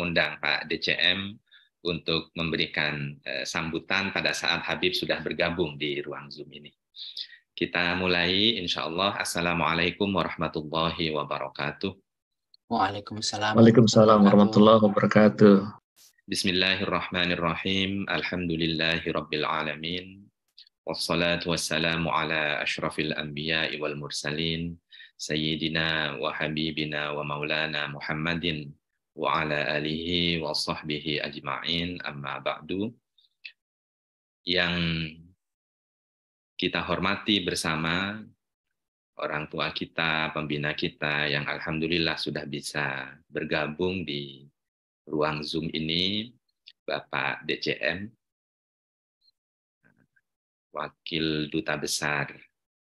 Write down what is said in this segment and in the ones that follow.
undang Pak DCM untuk memberikan sambutan pada saat Habib sudah bergabung di ruang Zoom ini. Kita mulai, insya Allah. Assalamualaikum warahmatullahi wabarakatuh. Waalaikumsalam. Waalaikumsalam warahmatullahi wabarakatuh. Bismillahirrahmanirrahim. Alhamdulillahi rabbil alamin. Wassalatu wassalamu ala ashrafil anbiya'i wal mursalin. Sayyidina wa habibina wa maulana Muhammadin wa ala alihi wa sahbihi ajma'in, amma ba'du. Yang kita hormati bersama orang tua kita, pembina kita yang alhamdulillah sudah bisa bergabung di ruang Zoom ini, Bapak DCM, Wakil Duta Besar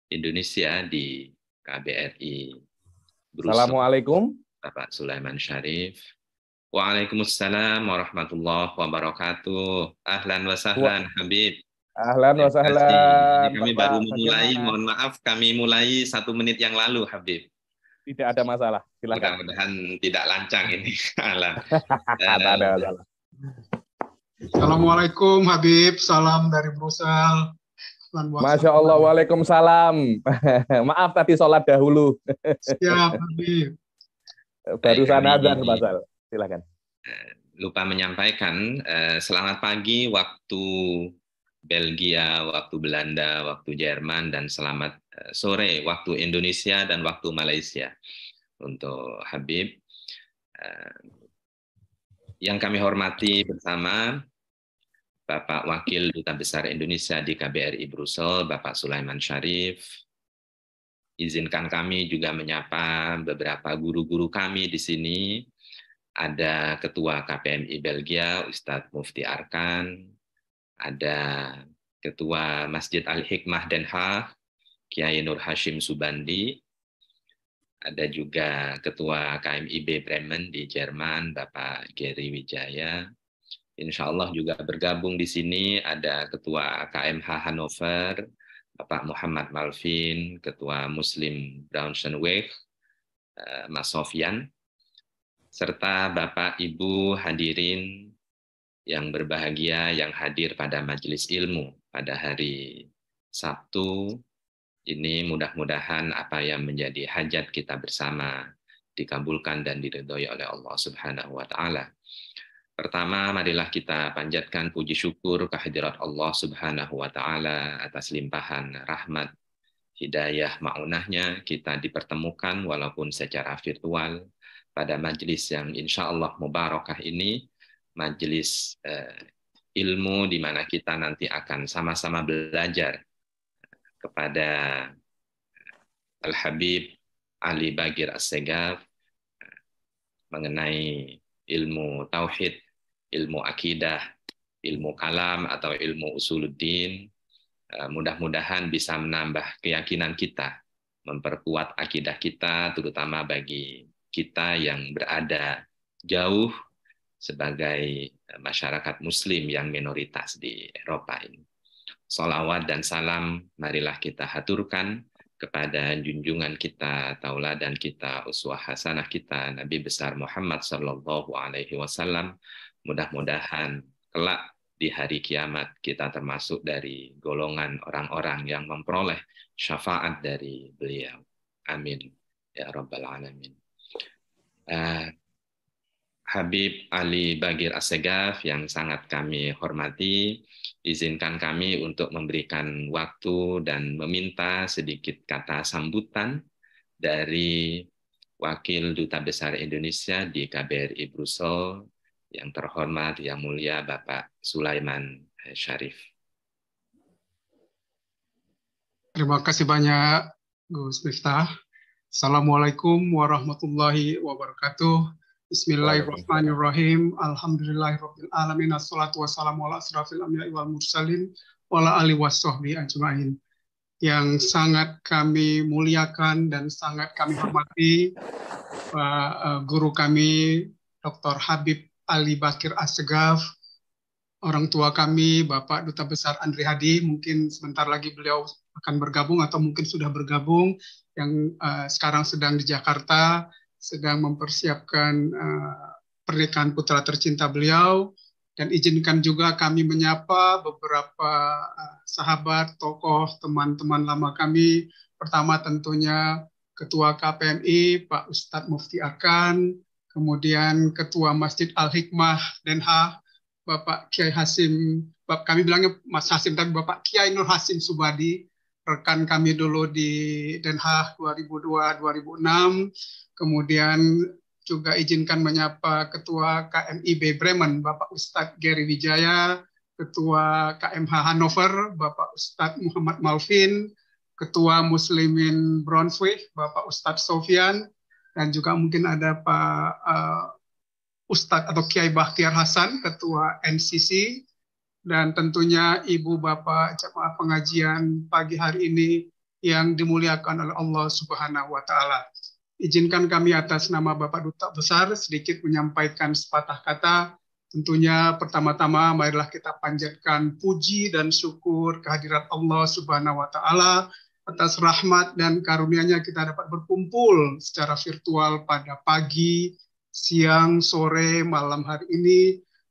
Indonesia di KBRI Brussels. Assalamualaikum. Bapak Sulaiman Syarif. Waalaikumsalam warahmatullahi wabarakatuh. Ahlan wa sahlan, Habib. Ahlan wa sahlan. Kami baru memulai, mohon maaf kami mulai 1 menit yang lalu, Habib. Tidak ada masalah, silakan. Mudah-mudahan tidak lancang ini. Tidak ada masalah. Assalamualaikum Habib, salam dari Brussels. Masya Allah, waalaikumsalam. Maaf tadi sholat dahulu. Siap Habib. Barusan azan, Basal. Silakan. Lupa menyampaikan, selamat pagi waktu Belgia, waktu Belanda, waktu Jerman, dan selamat sore waktu Indonesia dan waktu Malaysia untuk Habib. Yang kami hormati bersama Bapak Wakil Duta Besar Indonesia di KBRI Brussels, Bapak Sulaiman Syarif. Izinkan kami juga menyapa beberapa guru-guru kami di sini. Ada Ketua KPMI Belgia, Ustadz Mufti Arkan. Ada Ketua Masjid Al-Hikmah Den Haag, Kiai Nur Hashim Subandi. Ada juga Ketua KMIB Bremen di Jerman, Bapak Gary Wijaya. Insya Allah juga bergabung di sini ada Ketua KMH Hannover, Bapak Muhammad Malvin, Ketua Muslim Braunschweig, Mas Sofyan, serta Bapak Ibu hadirin yang berbahagia yang hadir pada majelis ilmu pada hari Sabtu ini. Mudah-mudahan apa yang menjadi hajat kita bersama dikabulkan dan diridhoi oleh Allah Subhanahu wa Ta'ala. Pertama, marilah kita panjatkan puji syukur kehadirat Allah Subhanahu wa Ta'ala atas limpahan rahmat, hidayah, ma'unahnya kita dipertemukan walaupun secara virtual pada majelis yang insya Allah mubarakah ini, majelis ilmu di mana kita nanti akan sama-sama belajar kepada Al-Habib Ali Bagir As-Segaf mengenai ilmu tauhid, ilmu akidah, ilmu kalam atau ilmu usuluddin. Mudah-mudahan bisa menambah keyakinan kita, memperkuat akidah kita, terutama bagi kita yang berada jauh sebagai masyarakat muslim yang minoritas di Eropa ini. Sholawat dan salam marilah kita haturkan kepada junjungan kita, tauladan kita, uswah hasanah kita, Nabi besar Muhammad sallallahu alaihi wasallam. Mudah-mudahan kelak di hari kiamat kita termasuk dari golongan orang-orang yang memperoleh syafaat dari beliau. Amin ya rabbal alamin. Habib Ali Bagir As-Segaf yang sangat kami hormati, izinkan kami untuk memberikan waktu dan meminta sedikit kata sambutan dari Wakil Duta Besar Indonesia di KBRI Brussels, yang terhormat, yang mulia Bapak Sulaiman Syarif. Terima kasih banyak Gus Miftah. Assalamualaikum warahmatullahi wabarakatuh. Bismillahirrahmanirrahim. Alhamdulillahirabbil alamin. Assalatu wassalamu ala asrafil anbiya'i wal mursalin wa ala alihi washabbihi ajmain. Yang sangat kami muliakan dan sangat kami hormati guru kami Dr. Habib Ali Bagir As-Segaf, orang tua kami Bapak Duta Besar Andri Hadi, mungkin sebentar lagi beliau akan bergabung atau mungkin sudah bergabung, yang sekarang sedang di Jakarta, sedang mempersiapkan pernikahan putra tercinta beliau. Dan izinkan juga kami menyapa beberapa sahabat, tokoh, teman-teman lama kami. Pertama tentunya Ketua KPMI, Pak Ustadz Mufti Arkan, kemudian Ketua Masjid Al-Hikmah Den Haag, Bapak Kiai Hasim, kami bilangnya Mas Hasim, tapi Bapak Kiai Nur Hasim Subadi, rekan kami dulu di Den Haag 2002-2006, kemudian juga izinkan menyapa Ketua KMIB Bremen, Bapak Ustadz Gary Wijaya, Ketua KMH Hannover, Bapak Ustadz Muhammad Malvin, Ketua Muslimin Brunswick, Bapak Ustadz Sofyan, dan juga mungkin ada Pak Ustadz atau Kiai Bakhtiar Hasan, Ketua NCC, dan tentunya Ibu Bapak jemaah pengajian pagi hari ini yang dimuliakan oleh Allah Subhanahu wa Ta'ala. Izinkan kami atas nama Bapak Duta Besar sedikit menyampaikan sepatah kata. Tentunya pertama-tama marilah kita panjatkan puji dan syukur kehadirat Allah Subhanahu wa Ta'ala atas rahmat dan karunia-Nya kita dapat berkumpul secara virtual pada pagi, siang, sore, malam hari ini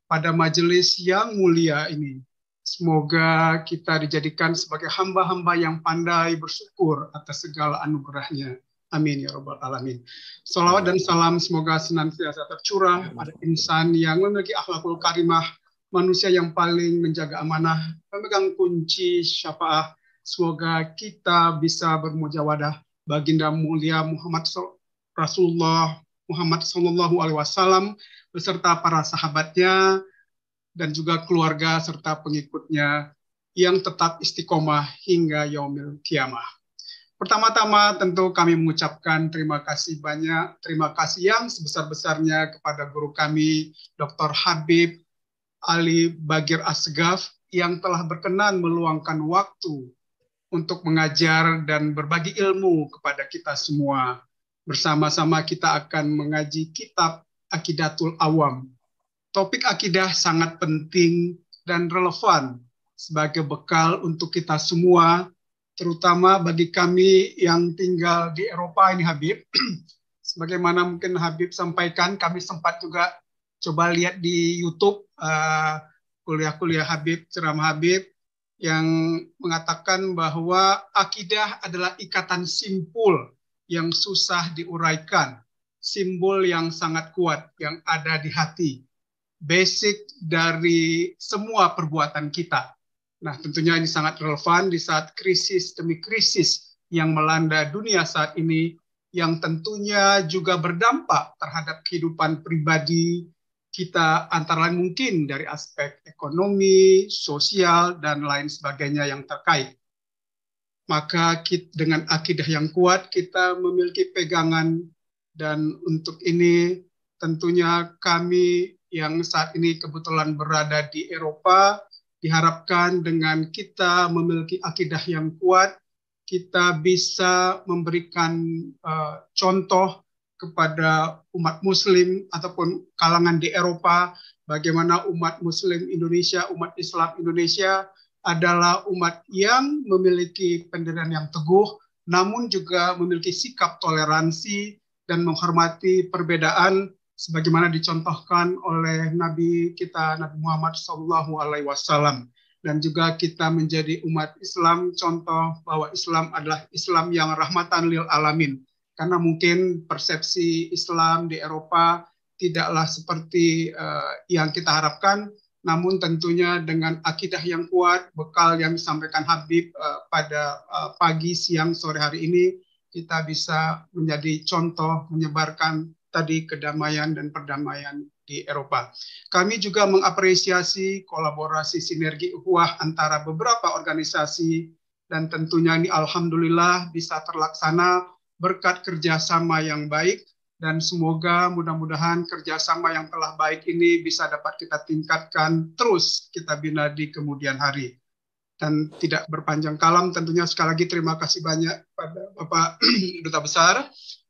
pada majelis yang mulia ini. Semoga kita dijadikan sebagai hamba-hamba yang pandai bersyukur atas segala anugerah-Nya. Amin ya Rabbal Alamin. Salawat dan salam semoga senantiasa tercurah pada insan yang memiliki akhlakul karimah, manusia yang paling menjaga amanah, pemegang kunci syafaah. Semoga kita bisa bermujawadah baginda mulia Muhammad Rasulullah Muhammad Sallallahu Alaihi Wasallam beserta para sahabatnya dan juga keluarga serta pengikutnya yang tetap istiqomah hingga yaumil kiamah. Pertama-tama tentu kami mengucapkan terima kasih banyak, terima kasih yang sebesar-besarnya kepada guru kami Dr. Habib Ali Bagir Asgaf yang telah berkenan meluangkan waktu untuk mengajar dan berbagi ilmu kepada kita semua. Bersama-sama kita akan mengaji kitab Aqidatul Awam. Topik akidah sangat penting dan relevan sebagai bekal untuk kita semua, terutama bagi kami yang tinggal di Eropa ini Habib. Sebagaimana mungkin Habib sampaikan, kami sempat juga coba lihat di YouTube kuliah-kuliah Habib, ceramah Habib, yang mengatakan bahwa akidah adalah ikatan simpul yang susah diuraikan, simbol yang sangat kuat yang ada di hati, basic dari semua perbuatan kita. Nah, tentunya ini sangat relevan di saat krisis demi krisis yang melanda dunia saat ini, yang tentunya juga berdampak terhadap kehidupan pribadi kita, antara lain mungkin dari aspek ekonomi, sosial, dan lain sebagainya yang terkait. Maka dengan akidah yang kuat, kita memiliki pegangan, dan untuk ini tentunya kami yang saat ini kebetulan berada di Eropa, diharapkan dengan kita memiliki akidah yang kuat, kita bisa memberikan contoh kepada umat muslim ataupun kalangan di Eropa, bagaimana umat muslim Indonesia, umat Islam Indonesia adalah umat yang memiliki pendirian yang teguh, namun juga memiliki sikap toleransi dan menghormati perbedaan, sebagaimana dicontohkan oleh Nabi kita, Nabi Muhammad SAW. Dan juga kita menjadi umat Islam, contoh bahwa Islam adalah Islam yang rahmatan lil alamin. Karena mungkin persepsi Islam di Eropa tidaklah seperti yang kita harapkan, namun tentunya dengan akidah yang kuat, bekal yang disampaikan Habib pada pagi, siang, sore hari ini, kita bisa menjadi contoh menyebarkan tadi kedamaian dan perdamaian di Eropa. Kami juga mengapresiasi kolaborasi sinergi ukhuwah antara beberapa organisasi, dan tentunya ini alhamdulillah bisa terlaksana berkat kerjasama yang baik, dan semoga mudah-mudahan kerjasama yang telah baik ini bisa dapat kita tingkatkan, terus kita bina di kemudian hari. Dan tidak berpanjang kalam, tentunya sekali lagi terima kasih banyak pada Bapak Duta Besar,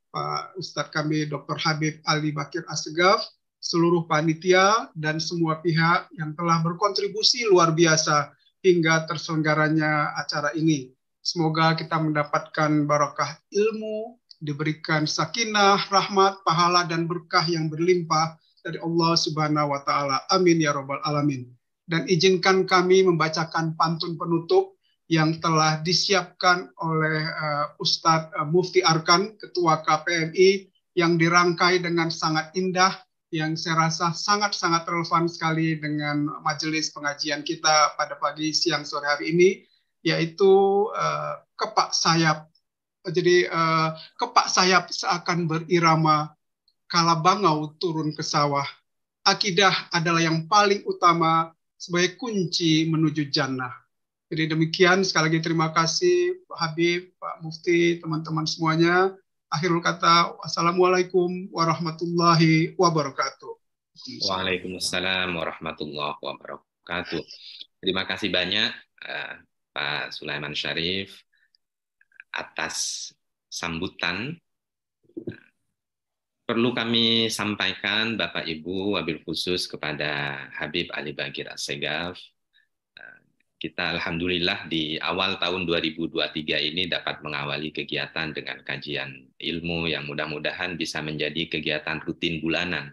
Pak Ustadz kami Dr. Habib Ali Bagir Asgaf, seluruh panitia, dan semua pihak yang telah berkontribusi luar biasa hingga terselenggaranya acara ini. Semoga kita mendapatkan barakah ilmu, diberikan sakinah, rahmat, pahala, dan berkah yang berlimpah dari Allah Subhanahu wa taala. Amin ya rabbal alamin. Dan izinkan kami membacakan pantun penutup yang telah disiapkan oleh Ustadz Mufti Arkan, Ketua KPMI, yang dirangkai dengan sangat indah, yang saya rasa sangat-sangat relevan sekali dengan majelis pengajian kita pada pagi, siang, sore hari ini, yaitu kepak sayap. Jadi kepak sayap seakan berirama kala bangau turun ke sawah. Akidah adalah yang paling utama sebagai kunci menuju jannah. Jadi demikian, sekali lagi terima kasih Pak Habib, Pak Mufti, teman-teman semuanya. Akhirul kata, wassalamualaikum warahmatullahi wabarakatuh. Waalaikumsalam warahmatullahi wabarakatuh. Terima kasih banyak Pak Sulaiman Syarif atas sambutan. Perlu kami sampaikan Bapak Ibu wabil khusus kepada Habib Ali Bagir Assegaf. Kita alhamdulillah di awal tahun 2023 ini dapat mengawali kegiatan dengan kajian ilmu yang mudah-mudahan bisa menjadi kegiatan rutin bulanan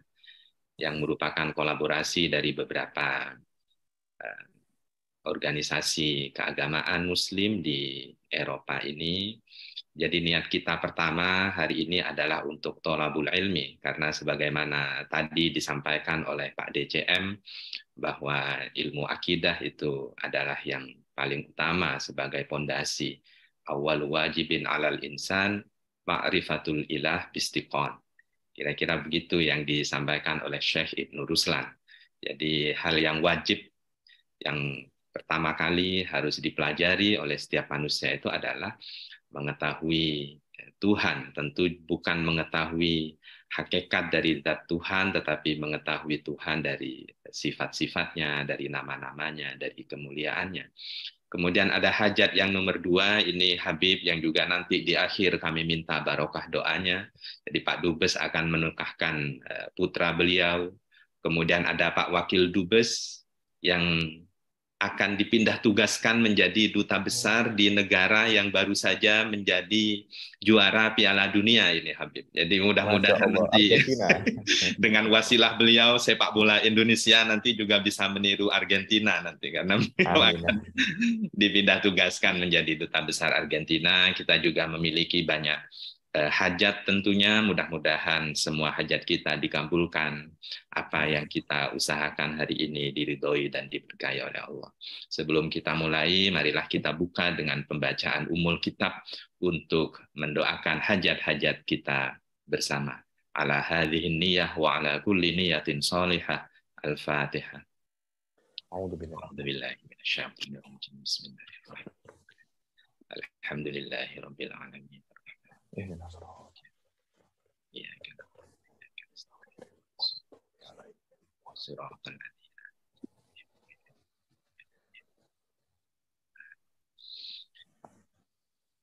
yang merupakan kolaborasi dari beberapa organisasi keagamaan Muslim di Eropa ini. Jadi niat kita pertama hari ini adalah untuk tholabul ilmi, karena sebagaimana tadi disampaikan oleh Pak DCM bahwa ilmu akidah itu adalah yang paling utama sebagai pondasi. Awal wajibin alal insan ma'rifatul ilah bistiqon. Kira-kira begitu yang disampaikan oleh Syekh Ibnu Ruslan. Jadi hal yang wajib yang pertama kali harus dipelajari oleh setiap manusia itu adalah mengetahui Tuhan. Tentu bukan mengetahui hakikat dari zat Tuhan, tetapi mengetahui Tuhan dari sifat-sifatnya, dari nama-namanya, dari kemuliaannya. Kemudian ada hajat yang nomor 2, ini Habib yang juga nanti di akhir kami minta barokah doanya. Jadi Pak Dubes akan menukahkan putra beliau. Kemudian ada Pak Wakil Dubes yang akan dipindah tugaskan menjadi duta besar di negara yang baru saja menjadi juara Piala Dunia ini Habib. Jadi mudah-mudahan nanti dengan wasilah beliau sepak bola Indonesia nanti juga bisa meniru Argentina nanti, karena beliau akan dipindah tugaskan menjadi duta besar Argentina. Kita juga memiliki banyak hajat tentunya, mudah-mudahan semua hajat kita dikabulkan. Apa yang kita usahakan hari ini diridhoi dan diberkahi oleh Allah. Sebelum kita mulai, marilah kita buka dengan pembacaan umul kitab untuk mendoakan hajat-hajat kita bersama. Ala hadhihi niyyah wa ala kulli niyatin shalihah. Al-Fatihah. A'udzubillahi minasyaitonir rajim. Bismillahirrahmanirrahim. Alhamdulillahirabbil alamin.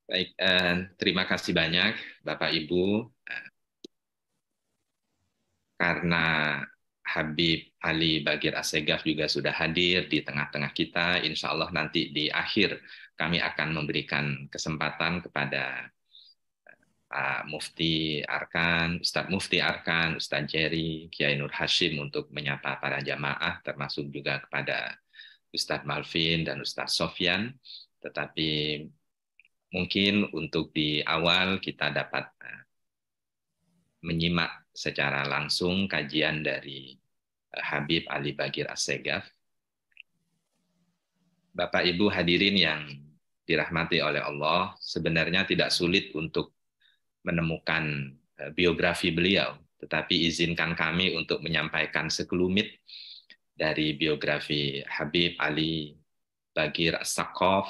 Baik, terima kasih banyak Bapak Ibu, karena Habib Ali Bagir Assegaf juga sudah hadir di tengah-tengah kita. Insya Allah nanti di akhir kami akan memberikan kesempatan kepada Pak Mufti Arkan, Ustadz Mufti Arkan, Ustadz Jerry, Kiai Nur Hashim untuk menyapa para jamaah, termasuk juga kepada Ustadz Malvin dan Ustadz Sofyan. Tetapi mungkin untuk di awal kita dapat menyimak secara langsung kajian dari Habib Ali Bagir Assegaf. Bapak Ibu hadirin yang dirahmati oleh Allah, sebenarnya tidak sulit untuk menemukan biografi beliau, tetapi izinkan kami untuk menyampaikan sekelumit dari biografi Habib Ali Bagir Assegaf.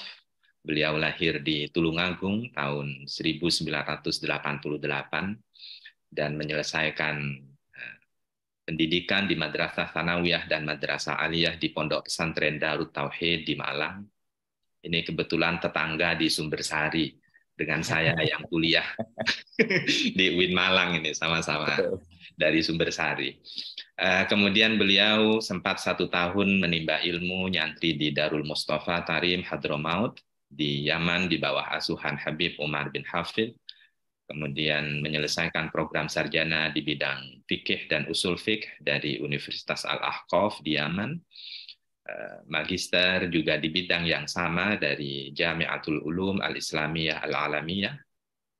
Beliau lahir di Tulungagung tahun 1988 dan menyelesaikan pendidikan di Madrasah Tsanawiyah dan Madrasah Aliyah di Pondok Pesantren Darut Tauhid di Malang. Ini kebetulan tetangga di Sumbersari dengan saya yang kuliah di UIN Malang ini, sama-sama dari Sumbersari. Kemudian beliau sempat 1 tahun menimba ilmu nyantri di Darul Mustafa Tarim Hadramaut di Yaman di bawah asuhan Habib Umar bin Hafid. kemudian menyelesaikan program sarjana di bidang fikih dan usul fikih dari Universitas Al-Ahqaf di Yaman, magister juga di bidang yang sama dari Jami'atul Ulum Al-Islamiyah Al-Alamiyah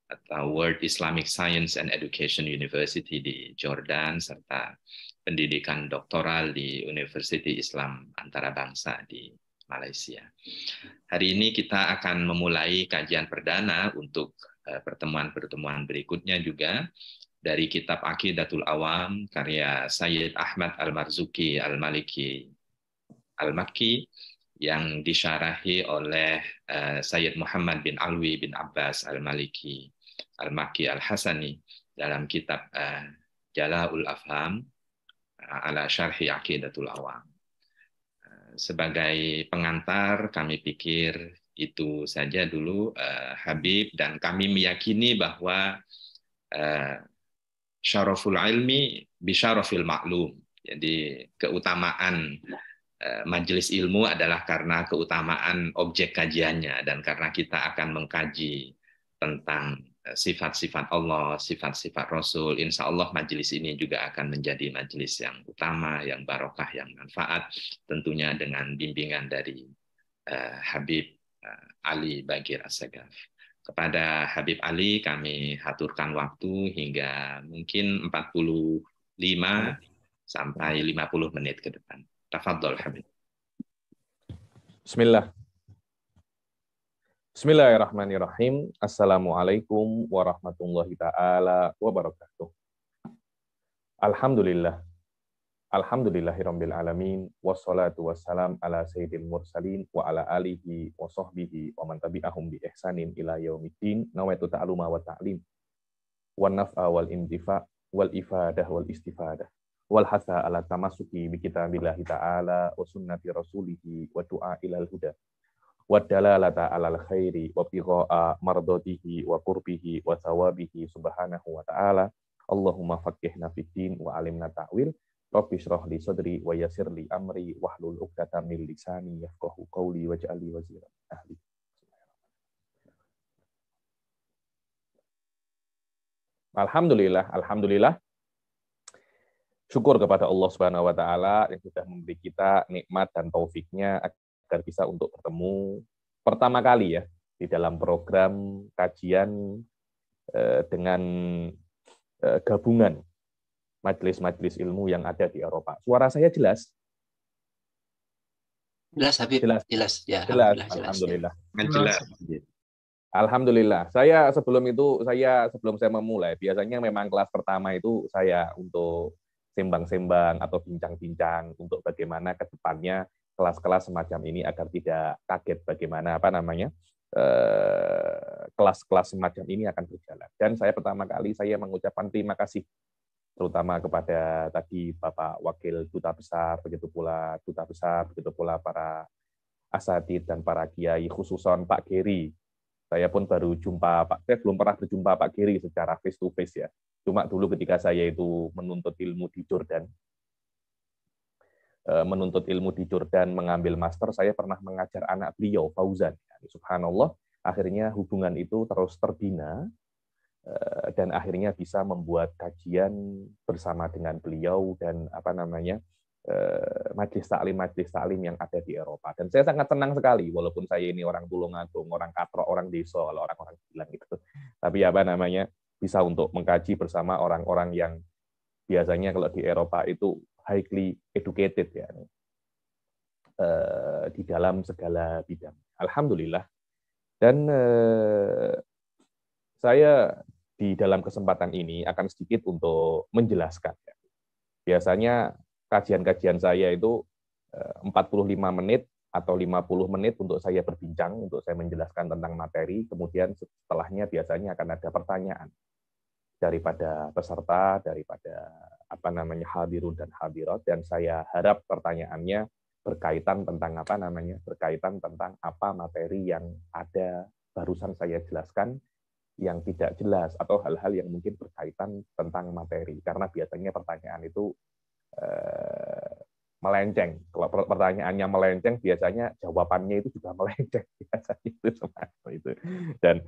atau World Islamic Science and Education University di Jordan, serta pendidikan doktoral di University Islam Antarabangsa di Malaysia. Hari ini kita akan memulai kajian perdana untuk pertemuan-pertemuan berikutnya juga dari kitab Aqidatul Awam karya Sayyid Ahmad Al-Marzuki Al-Maliki Al-Makki yang disyarahi oleh Sayyid Muhammad bin Alwi bin Abbas Al-Maliki Al-Makki Al-Hasani dalam kitab Jala'ul Afham ala Syarhi Aqidatul Awam. Sebagai pengantar, kami pikir itu saja dulu, Habib, dan kami meyakini bahwa syaraful ilmi bisyarafil maklum. Jadi keutamaan majelis ilmu adalah karena keutamaan objek kajiannya, dan karena kita akan mengkaji tentang sifat-sifat Allah, sifat-sifat Rasul, insya Allah majelis ini juga akan menjadi majelis yang utama, yang barokah, yang manfaat, tentunya dengan bimbingan dari Habib Ali Bagir Assegaf. Kepada Habib Ali kami haturkan waktu hingga mungkin 45 sampai 50 menit ke depan. Tafadhol Habib. Bismillah. Bismillahirrahmanirrahim. Assalamualaikum warahmatullahi ta'ala wabarakatuh. Alhamdulillah. Alhamdulillahirabbil alamin wassalatu wassalam ala sayyidil mursalin wa ala alihi wa sahbihi wa man tabi'ahum bi ihsanin ila yaumiddin. Nawaitu ta'aluma wa ta'lim wan naf'a wal intifa wal ifadah wal istifadah wal hasa ala tamassuki bi kitabillahi ta'ala wa sunnati rasulihi wa du'a ilal huda wa dalalata alal khairi wa bigha'a mardatihi wa qurbihi wa thawabihi subhanahu wa ta'ala. Allahumma faqihna fid din wa alimna ta'wil. Rabbi shrah li sadri wa yassir li amri wahlul 'uqdatam min lisani yafqahu qawli waj'al li waziran ahli. Alhamdulillah, alhamdulillah. Syukur kepada Allah Subhanahu wa taala yang sudah memberi kita nikmat dan taufiknya agar bisa untuk bertemu pertama kali ya di dalam program kajian dengan gabungan majelis-majelis ilmu yang ada di Eropa. Suara saya jelas? Jelas, Habib. Jelas. Ya, Jelas. alhamdulillah. Alhamdulillah. Alhamdulillah. Sebelum saya memulai, biasanya memang kelas pertama itu saya untuk sembang-sembang atau bincang-bincang untuk bagaimana ke depannya kelas-kelas semacam ini agar tidak kaget bagaimana kelas-kelas semacam ini akan berjalan. Dan saya pertama kali saya mengucapkan terima kasih terutama kepada tadi Bapak Wakil Duta Besar, begitu pula para asatidz dan para kiai, khususon Pak Geri. Saya pun baru jumpa saya belum pernah berjumpa Pak Geri secara face to face ya. Cuma dulu ketika saya itu menuntut ilmu di Jordan, mengambil master, saya pernah mengajar anak beliau, Fauzan. Subhanallah, akhirnya hubungan itu terus terbina, dan akhirnya bisa membuat kajian bersama dengan beliau dan majelis taklim yang ada di Eropa. Dan saya sangat senang sekali, walaupun saya ini orang Tulungagung, orang Katrok, orang desa, kalau orang-orang bilang gitu. Tapi bisa untuk mengkaji bersama orang-orang yang biasanya kalau di Eropa itu highly educated ya, di dalam segala bidang. Alhamdulillah. Dan saya di dalam kesempatan ini akan sedikit untuk menjelaskan. Biasanya kajian-kajian saya itu 45 menit atau 50 menit untuk saya berbincang, untuk saya menjelaskan tentang materi, kemudian setelahnya biasanya akan ada pertanyaan daripada peserta, daripada hadirun dan hadirat, dan saya harap pertanyaannya berkaitan tentang apa materi yang ada barusan saya jelaskan yang tidak jelas, atau hal-hal yang mungkin berkaitan tentang materi, karena biasanya pertanyaan itu melenceng. Kalau pertanyaannya melenceng, biasanya jawabannya itu juga melenceng. Biasanya itu semacam itu. Dan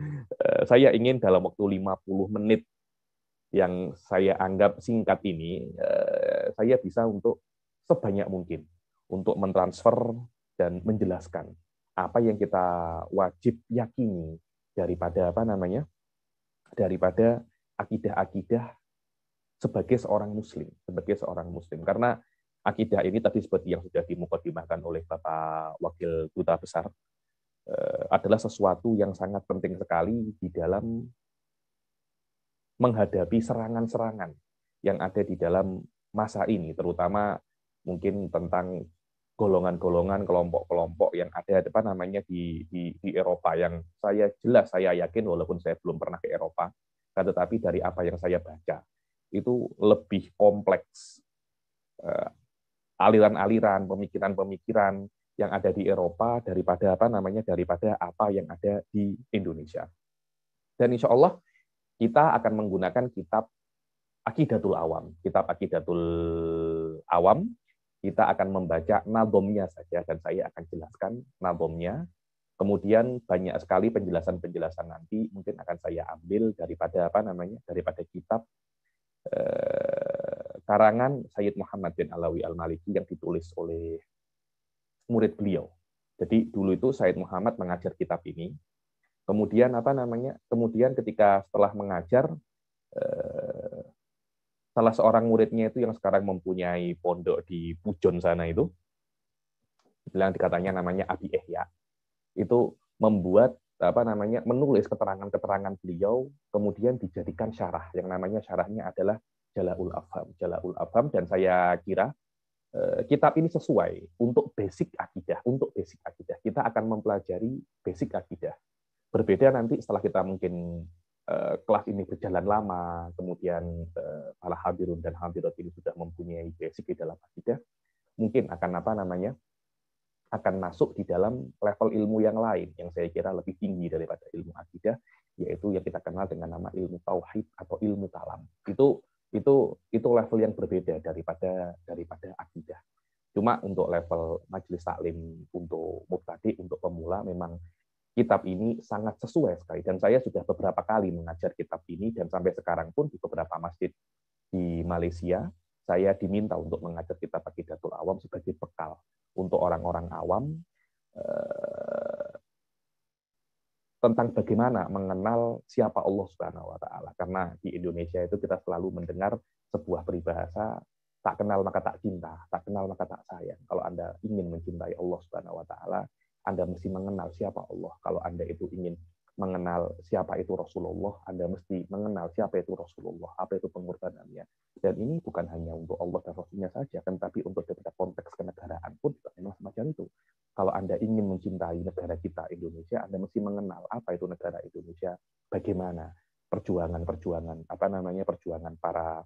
saya ingin dalam waktu 50 menit yang saya anggap singkat ini, saya bisa untuk sebanyak mungkin untuk mentransfer dan menjelaskan apa yang kita wajib yakini daripada daripada akidah-akidah sebagai seorang muslim, karena akidah ini tadi seperti yang sudah dimukadimahkan oleh Bapak Wakil Duta Besar, adalah sesuatu yang sangat penting sekali di dalam menghadapi serangan-serangan yang ada di dalam masa ini, terutama mungkin tentang golongan-golongan, kelompok-kelompok yang ada di Eropa, yang saya yakin walaupun saya belum pernah ke Eropa, tetapi dari apa yang saya baca itu lebih kompleks aliran-aliran, pemikiran-pemikiran yang ada di Eropa daripada apa yang ada di Indonesia. Dan insya Allah kita akan menggunakan kitab Aqidatul Awam. Kitab Aqidatul Awam, kita akan membaca nadhomnya saja, dan saya akan jelaskan nadhomnya. Kemudian banyak sekali penjelasan-penjelasan nanti mungkin akan saya ambil daripada kitab karangan Sayyid Muhammad bin Alawi Al-Maliki yang ditulis oleh murid beliau. Jadi dulu itu Sayyid Muhammad mengajar kitab ini. Kemudian Kemudian ketika setelah mengajar, salah seorang muridnya itu yang sekarang mempunyai pondok di Pujon sana itu, dikatanya namanya Abi Ihya, itu membuat menulis keterangan-keterangan beliau, kemudian dijadikan syarah, yang namanya syarahnya adalah Jala'ul Afham, dan saya kira kitab ini sesuai untuk basic akidah. Kita akan mempelajari basic akidah. Berbeda nanti setelah kita mungkin kelas ini berjalan lama, kemudian para hadirun dan hadirat ini sudah mempunyai basic di dalam akidah, mungkin akan masuk di dalam level ilmu yang lain yang saya kira lebih tinggi daripada ilmu akidah, yaitu yang kita kenal dengan nama ilmu tauhid atau ilmu kalam. Itu level yang berbeda daripada akidah. Cuma untuk level majelis taklim, untuk mubtadi, untuk pemula, memang kitab ini sangat sesuai sekali, dan saya sudah beberapa kali mengajar kitab ini, dan sampai sekarang pun di beberapa masjid di Malaysia saya diminta untuk mengajar kitab Aqidatul Awam sebagai bekal untuk orang-orang awam tentang bagaimana mengenal siapa Allah Subhanahu wa taala. Karena di Indonesia itu kita selalu mendengar sebuah peribahasa, tak kenal maka tak cinta, tak kenal maka tak sayang. Kalau Anda ingin mencintai Allah Subhanahu wa taala, Anda mesti mengenal siapa Allah. Kalau Anda itu ingin mengenal siapa itu Rasulullah, Anda mesti mengenal siapa itu Rasulullah, apa itu pengorbanannya. Dan ini bukan hanya untuk Allah dan Rasulnya saja, tapi untuk daripada konteks kenegaraan pun juga memang semacam itu. Kalau Anda ingin mencintai negara kita Indonesia, Anda mesti mengenal apa itu negara Indonesia, bagaimana perjuangan para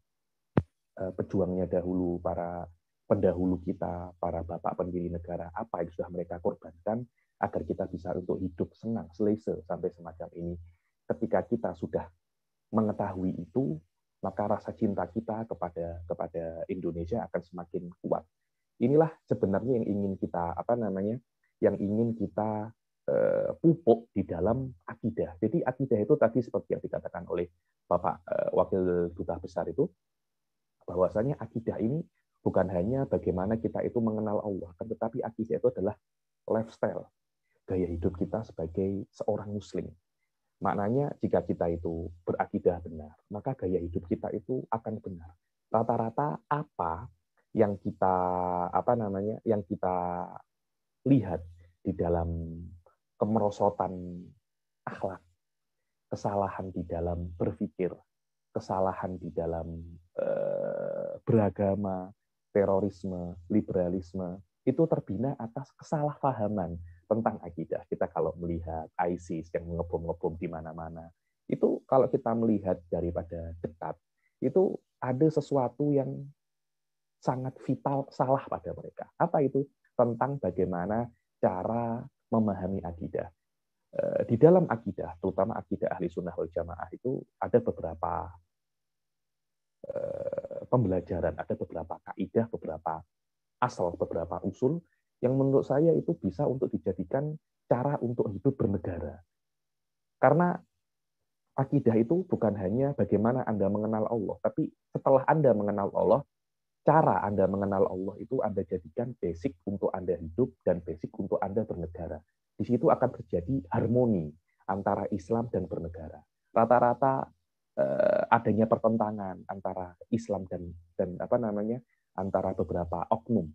pejuangnya dahulu, para pendahulu kita, para bapak pendiri negara, apa yang sudah mereka korbankan agar kita bisa untuk hidup senang, selesa sampai semacam ini. Ketika kita sudah mengetahui itu, maka rasa cinta kita kepada Indonesia akan semakin kuat. Inilah sebenarnya yang ingin kita pupuk di dalam akidah. Jadi akidah itu tadi seperti yang dikatakan oleh Bapak Wakil Duta Besar itu, bahwasanya akidah ini bukan hanya bagaimana kita itu mengenal Allah, tetapi akidah itu adalah lifestyle, gaya hidup kita sebagai seorang muslim. Maknanya jika kita itu berakidah benar, maka gaya hidup kita itu akan benar. Rata-rata apa yang kita lihat di dalam kemerosotan akhlak, kesalahan di dalam berpikir, kesalahan di dalam beragama, terorisme, liberalisme, itu terbina atas kesalahpahaman tentang akidah. Kita kalau melihat ISIS yang ngebom-ngebom di mana-mana, itu kalau kita melihat daripada dekat, itu ada sesuatu yang sangat vital salah pada mereka. Apa itu? Tentang bagaimana cara memahami akidah. Di dalam akidah, terutama akidah Ahli Sunnah wal Jamaah, itu ada beberapa pembelajaran, ada beberapa kaidah, beberapa asal, beberapa usul yang menurut saya itu bisa untuk dijadikan cara untuk hidup bernegara. Karena akidah itu bukan hanya bagaimana Anda mengenal Allah, tapi setelah Anda mengenal Allah, cara Anda mengenal Allah itu Anda jadikan basic untuk Anda hidup dan basic untuk Anda bernegara. Di situ akan terjadi harmoni antara Islam dan bernegara. Rata-rata adanya pertentangan antara Islam dan apa namanya antara beberapa oknum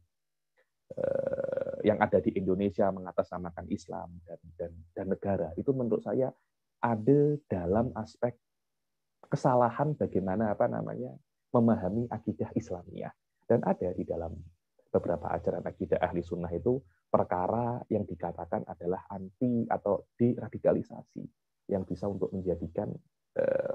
yang ada di Indonesia mengatasnamakan Islam dan negara. Itu menurut saya ada dalam aspek kesalahan bagaimana apa namanya memahami akidah Islamiyah, dan ada di dalam beberapa ajaran akidah ahli sunnah itu perkara yang dikatakan adalah anti atau deradikalisasi yang bisa untuk menjadikan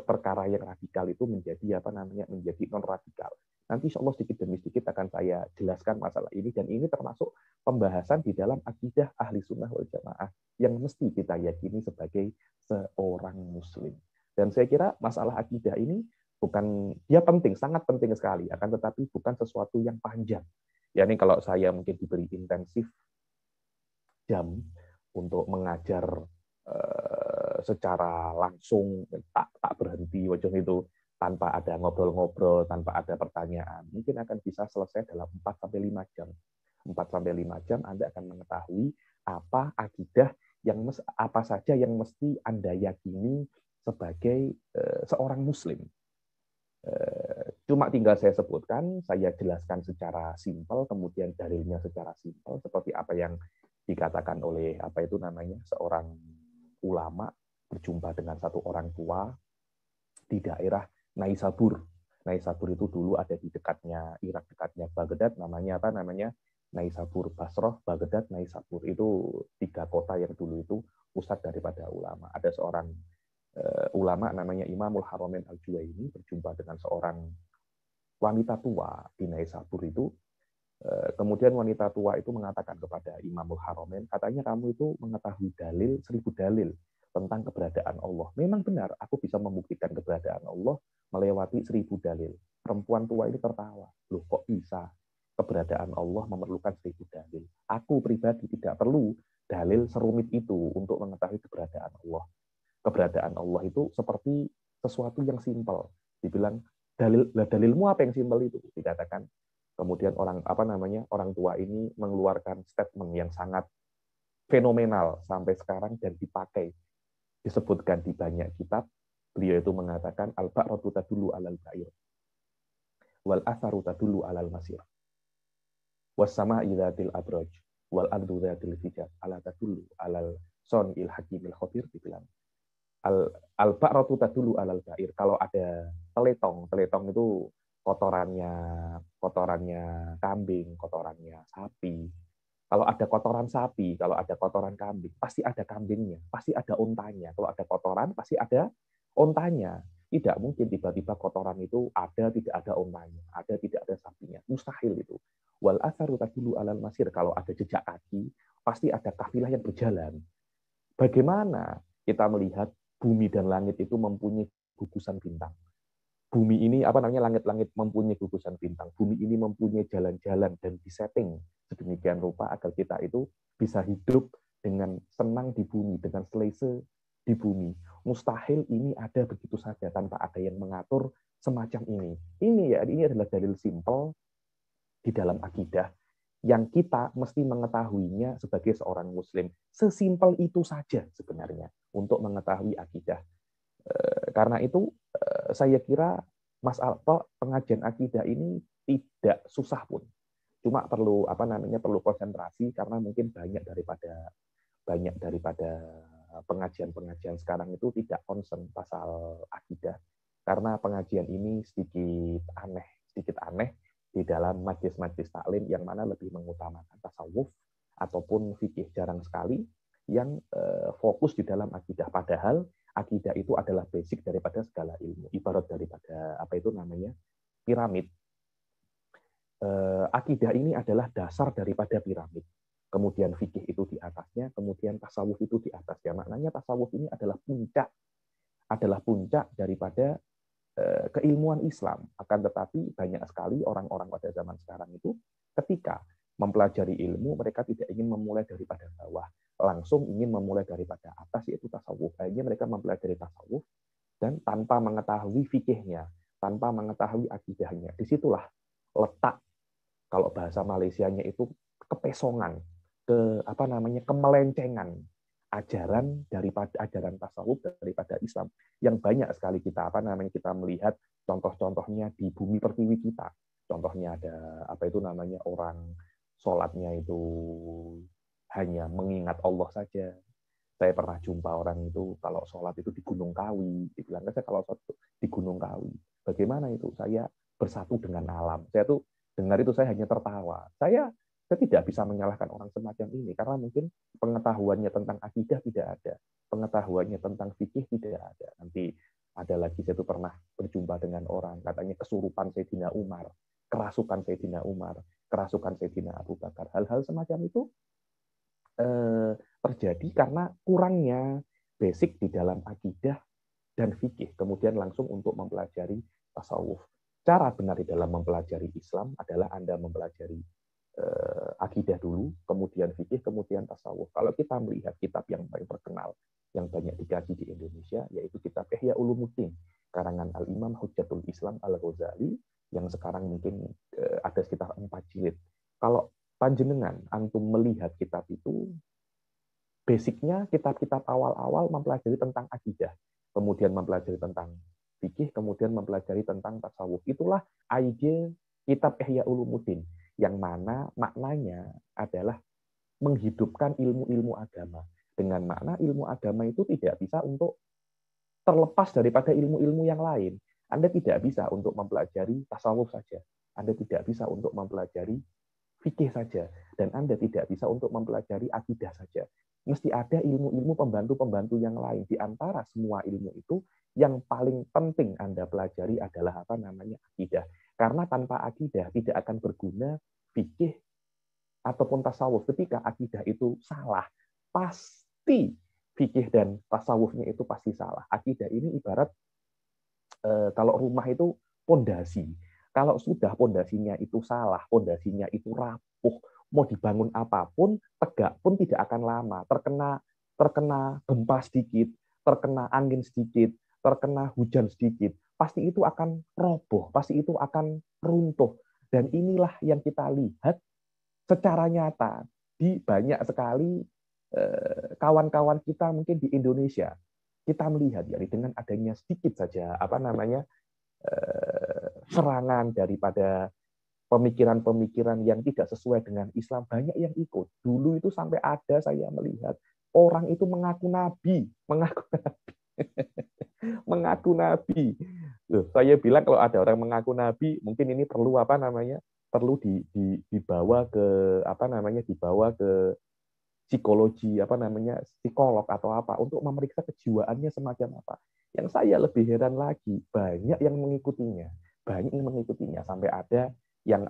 perkara yang radikal itu menjadi apa namanya menjadi non radikal. Nanti insya Allah sedikit demi sedikit akan saya jelaskan masalah ini, dan ini termasuk pembahasan di dalam akidah ahli sunnah wal jamaah yang mesti kita yakini sebagai seorang muslim. Dan saya kira masalah akidah ini bukan, dia penting, sangat penting sekali, akan tetapi bukan sesuatu yang panjang. Ya ini kalau saya mungkin diberi intensif jam untuk mengajar secara langsung, tak berhenti wajah itu, tanpa ada ngobrol-ngobrol, tanpa ada pertanyaan, mungkin akan bisa selesai dalam 4-5 jam. 4-5 jam Anda akan mengetahui apa akidah yang apa saja yang mesti Anda yakini sebagai seorang muslim. Cuma tinggal saya sebutkan, saya jelaskan secara simpel, kemudian dalilnya secara simpel, seperti apa yang dikatakan oleh apa itu namanya seorang ulama berjumpa dengan satu orang tua di daerah Naisabur. Naisabur itu dulu ada di dekatnya Irak, dekatnya Baghdad, namanya apa namanya? Naisabur, Basrah, Baghdad, Naisabur. Itu 3 kota yang dulu itu pusat daripada ulama. Ada seorang ulama namanya Imamul Haramain Al-Juwaini berjumpa dengan seorang wanita tua di Naisabur itu. Kemudian wanita tua itu mengatakan kepada Imamul Haramain, katanya kamu itu mengetahui dalil 1000 dalil tentang keberadaan Allah. Memang benar, aku bisa membuktikan keberadaan Allah melewati 1000 dalil. Perempuan tua ini tertawa. Loh, kok bisa? Keberadaan Allah memerlukan 1000 dalil. Aku pribadi tidak perlu dalil serumit itu untuk mengetahui keberadaan Allah. Keberadaan Allah itu seperti sesuatu yang simpel. Dibilang dalilmu apa yang simpel itu? Dikatakan. Kemudian orang tua ini mengeluarkan statement yang sangat fenomenal sampai sekarang dan dipakai, disebutkan di banyak kitab. Beliau itu mengatakan al-ba'ratu tadullu 'alal ba'ir wal atharu tadullu 'alal masir was sama'i dzatil abraj wal ardu dzatil fijaj ala tadullu 'alal sonil hakimil khabir. Dibilang al-ba'ratu tadullu 'alal ba'ir, kalau ada teletong itu kotorannya kambing, kotorannya sapi. Kalau ada kotoran sapi, kalau ada kotoran kambing, pasti ada kambingnya, pasti ada untanya. Kalau ada kotoran, pasti ada untanya. Tidak mungkin tiba-tiba kotoran itu ada, tidak ada untanya, ada, tidak ada sapinya. Mustahil itu. Wal atharu tadullu 'alal masir, kalau ada jejak kaki, pasti ada kafilah yang berjalan. Bagaimana kita melihat bumi dan langit itu mempunyai gugusan bintang? Bumi ini langit-langit mempunyai gugusan bintang. Bumi ini mempunyai jalan-jalan dan disetting sedemikian rupa agar kita itu bisa hidup dengan senang di bumi, dengan selesa di bumi. Mustahil ini ada begitu saja tanpa ada yang mengatur semacam ini. Ini adalah dalil simpel di dalam akidah yang kita mesti mengetahuinya sebagai seorang muslim. Sesimpel itu saja sebenarnya untuk mengetahui akidah. Karena itu saya kira masalah pengajian akidah ini tidak susah pun. Cuma perlu perlu konsentrasi, karena mungkin banyak daripada pengajian sekarang itu tidak concern pasal akidah. Karena pengajian ini sedikit aneh di dalam majelis-majelis taklim yang mana lebih mengutamakan tasawuf ataupun fikih. Jarang sekali yang fokus di dalam akidah, padahal akidah itu adalah basic daripada segala ilmu, ibarat daripada piramid. Akidah ini adalah dasar daripada piramid. Kemudian fikih itu di atasnya, kemudian tasawuf itu di atasnya. Maknanya tasawuf ini adalah puncak daripada keilmuan Islam. Akan tetapi banyak sekali orang-orang pada zaman sekarang itu ketika mempelajari ilmu, mereka tidak ingin memulai daripada bawah, langsung ingin memulai daripada atas, yaitu tasawuf. Akhirnya mereka mempelajari tasawuf, dan tanpa mengetahui fikihnya, tanpa mengetahui akidahnya. Disitulah letak, kalau bahasa Malaysianya itu, kepesongan, kemelencengan ajaran daripada ajaran tasawuf daripada Islam, yang banyak sekali kita kita melihat contoh-contohnya di bumi pertiwi kita. Contohnya ada orang sholatnya itu hanya mengingat Allah saja. Saya pernah jumpa orang itu kalau sholat itu di Gunung Kawi, dibilang saja kalau sholat di Gunung Kawi. Bagaimana itu? Saya bersatu dengan alam. Saya tuh dengar itu saya hanya tertawa. Saya tidak bisa menyalahkan orang semacam ini karena mungkin pengetahuannya tentang akidah tidak ada, pengetahuannya tentang fikih tidak ada. Nanti ada lagi, saya tuh pernah berjumpa dengan orang katanya kesurupan Sayyidina Umar, kerasukan Sayyidina Umar, kerasukan Sayyidina Abu Bakar. Hal-hal semacam itu terjadi karena kurangnya basic di dalam akidah dan fikih, kemudian langsung untuk mempelajari tasawuf. Cara benar di dalam mempelajari Islam adalah Anda mempelajari akidah dulu, kemudian fikih, kemudian tasawuf. Kalau kita melihat kitab yang paling terkenal, yang banyak dikaji di Indonesia, yaitu kitab Ihya Ulumuddin, karangan Al-Imam Hujjatul Islam Al-Ghazali, yang sekarang mungkin ada sekitar 4 jilid. Kalau panjenengan antum melihat kitab itu, basicnya kitab-kitab awal-awal mempelajari tentang akidah, kemudian mempelajari tentang fikih, kemudian mempelajari tentang tasawuf. Itulah ide kitab Ihya Ulumuddin, yang mana maknanya adalah menghidupkan ilmu-ilmu agama. Dengan makna ilmu agama itu tidak bisa untuk terlepas daripada ilmu-ilmu yang lain. Anda tidak bisa untuk mempelajari tasawuf saja. Anda tidak bisa untuk mempelajari fikih saja. Dan Anda tidak bisa untuk mempelajari akidah saja. Mesti ada ilmu-ilmu pembantu-pembantu yang lain. Di antara semua ilmu itu, yang paling penting Anda pelajari adalah akidah. Karena tanpa akidah tidak akan berguna fikih ataupun tasawuf. Ketika akidah itu salah, pasti fikih dan tasawufnya itu pasti salah. Akidah ini ibarat kalau rumah itu pondasi. Kalau sudah pondasinya itu salah, pondasinya itu rapuh, mau dibangun apapun, tegak pun tidak akan lama. Terkena gempa sedikit, terkena angin sedikit, terkena hujan sedikit, pasti itu akan roboh, pasti itu akan runtuh. Dan inilah yang kita lihat secara nyata di banyak sekali kawan-kawan kita mungkin di Indonesia. Kita melihat ya, dengan adanya sedikit saja serangan daripada pemikiran-pemikiran yang tidak sesuai dengan Islam, banyak yang ikut. Dulu itu sampai ada saya melihat orang itu mengaku nabi. Mengaku nabi. Loh, saya bilang kalau ada orang mengaku nabi, mungkin ini perlu perlu dibawa ke psikologi psikolog atau apa untuk memeriksa kejiwaannya semacam apa. Yang saya lebih heran lagi, banyak yang mengikutinya sampai ada yang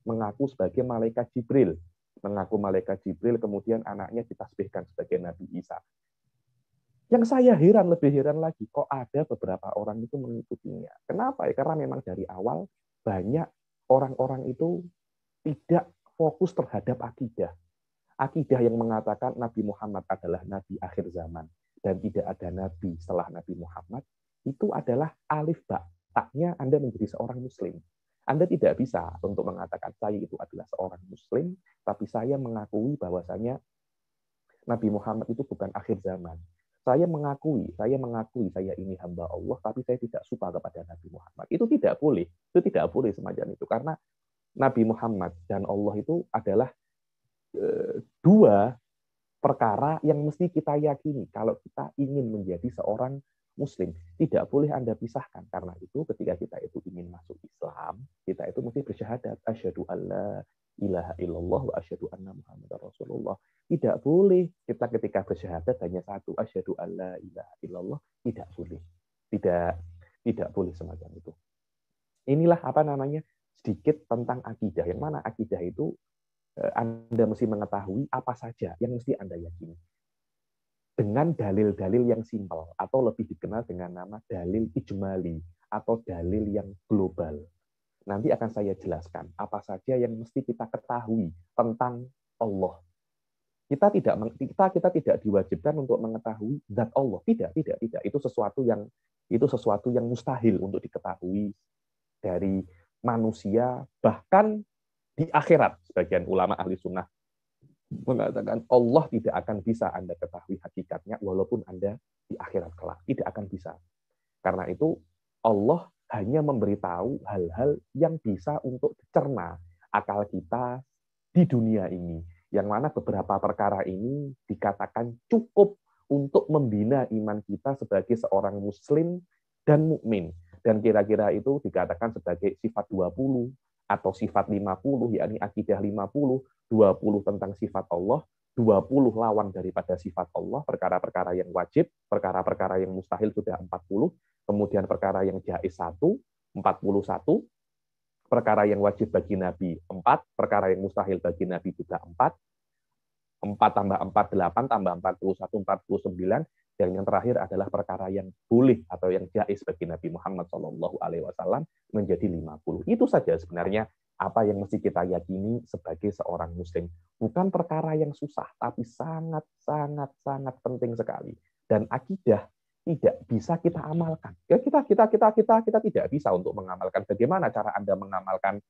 mengaku sebagai malaikat Jibril, kemudian anaknya ditasbihkan sebagai Nabi Isa. Yang saya lebih heran lagi, kok ada beberapa orang itu mengikutinya. Kenapa? Karena memang dari awal banyak orang-orang itu tidak fokus terhadap akidah. Akidah yang mengatakan Nabi Muhammad adalah Nabi akhir zaman dan tidak ada Nabi setelah Nabi Muhammad, itu adalah alif ba. Taknya Anda menjadi seorang Muslim. Anda tidak bisa untuk mengatakan saya itu adalah seorang Muslim, tapi saya mengakui bahwasanya Nabi Muhammad itu bukan akhir zaman. Saya mengakui saya ini hamba Allah, tapi saya tidak suka kepada Nabi Muhammad. Itu tidak boleh semacam itu, karena Nabi Muhammad dan Allah itu adalah dua perkara yang mesti kita yakini kalau kita ingin menjadi seorang Muslim. Tidak boleh Anda pisahkan. Karena itu ketika kita itu ingin masuk Islam, kita itu mesti bersyahadat asyhadu alla ilaha illallah wa asyhadu anna muhammadar rasulullah. Tidak boleh kita ketika bersyahadat hanya satu, asyhadu alla ilaha illallah. Tidak boleh. Tidak boleh semacam itu. Inilah sedikit tentang akidah. Yang mana akidah itu Anda mesti mengetahui apa saja yang mesti Anda yakini. Dengan dalil-dalil yang simpel, atau lebih dikenal dengan nama dalil ijmali, atau dalil yang global. Nanti akan saya jelaskan apa saja yang mesti kita ketahui tentang Allah. Kita tidak diwajibkan untuk mengetahui zat Allah. Tidak. Itu sesuatu yang mustahil untuk diketahui dari manusia, bahkan di akhirat. Sebagian ulama ahli sunnah mengatakan Allah tidak akan bisa Anda ketahui hakikatnya walaupun Anda di akhirat kelak. Tidak akan bisa. Karena itu Allah hanya memberitahu hal-hal yang bisa untuk dicerna akal kita di dunia ini. Yang mana beberapa perkara ini dikatakan cukup untuk membina iman kita sebagai seorang muslim dan mukmin. Dan kira-kira itu dikatakan sebagai sifat 20 atau sifat 50, yakni akidah 50, 20 tentang sifat Allah, 20 lawan daripada sifat Allah, perkara-perkara yang wajib, perkara-perkara yang mustahil sudah 40, kemudian perkara yang jaiz 1, 41, perkara yang wajib bagi Nabi 4, perkara yang mustahil bagi Nabi juga 4, 4 tambah 4, 8, tambah 41, 49, dan yang terakhir adalah perkara yang boleh atau yang jaiz bagi Nabi Muhammad SAW menjadi 50. Itu saja sebenarnya apa yang mesti kita yakini sebagai seorang muslim. Bukan perkara yang susah, tapi sangat penting sekali. Dan akidah tidak bisa kita amalkan. Ya, kita tidak bisa untuk mengamalkan. Bagaimana cara Anda mengamalkan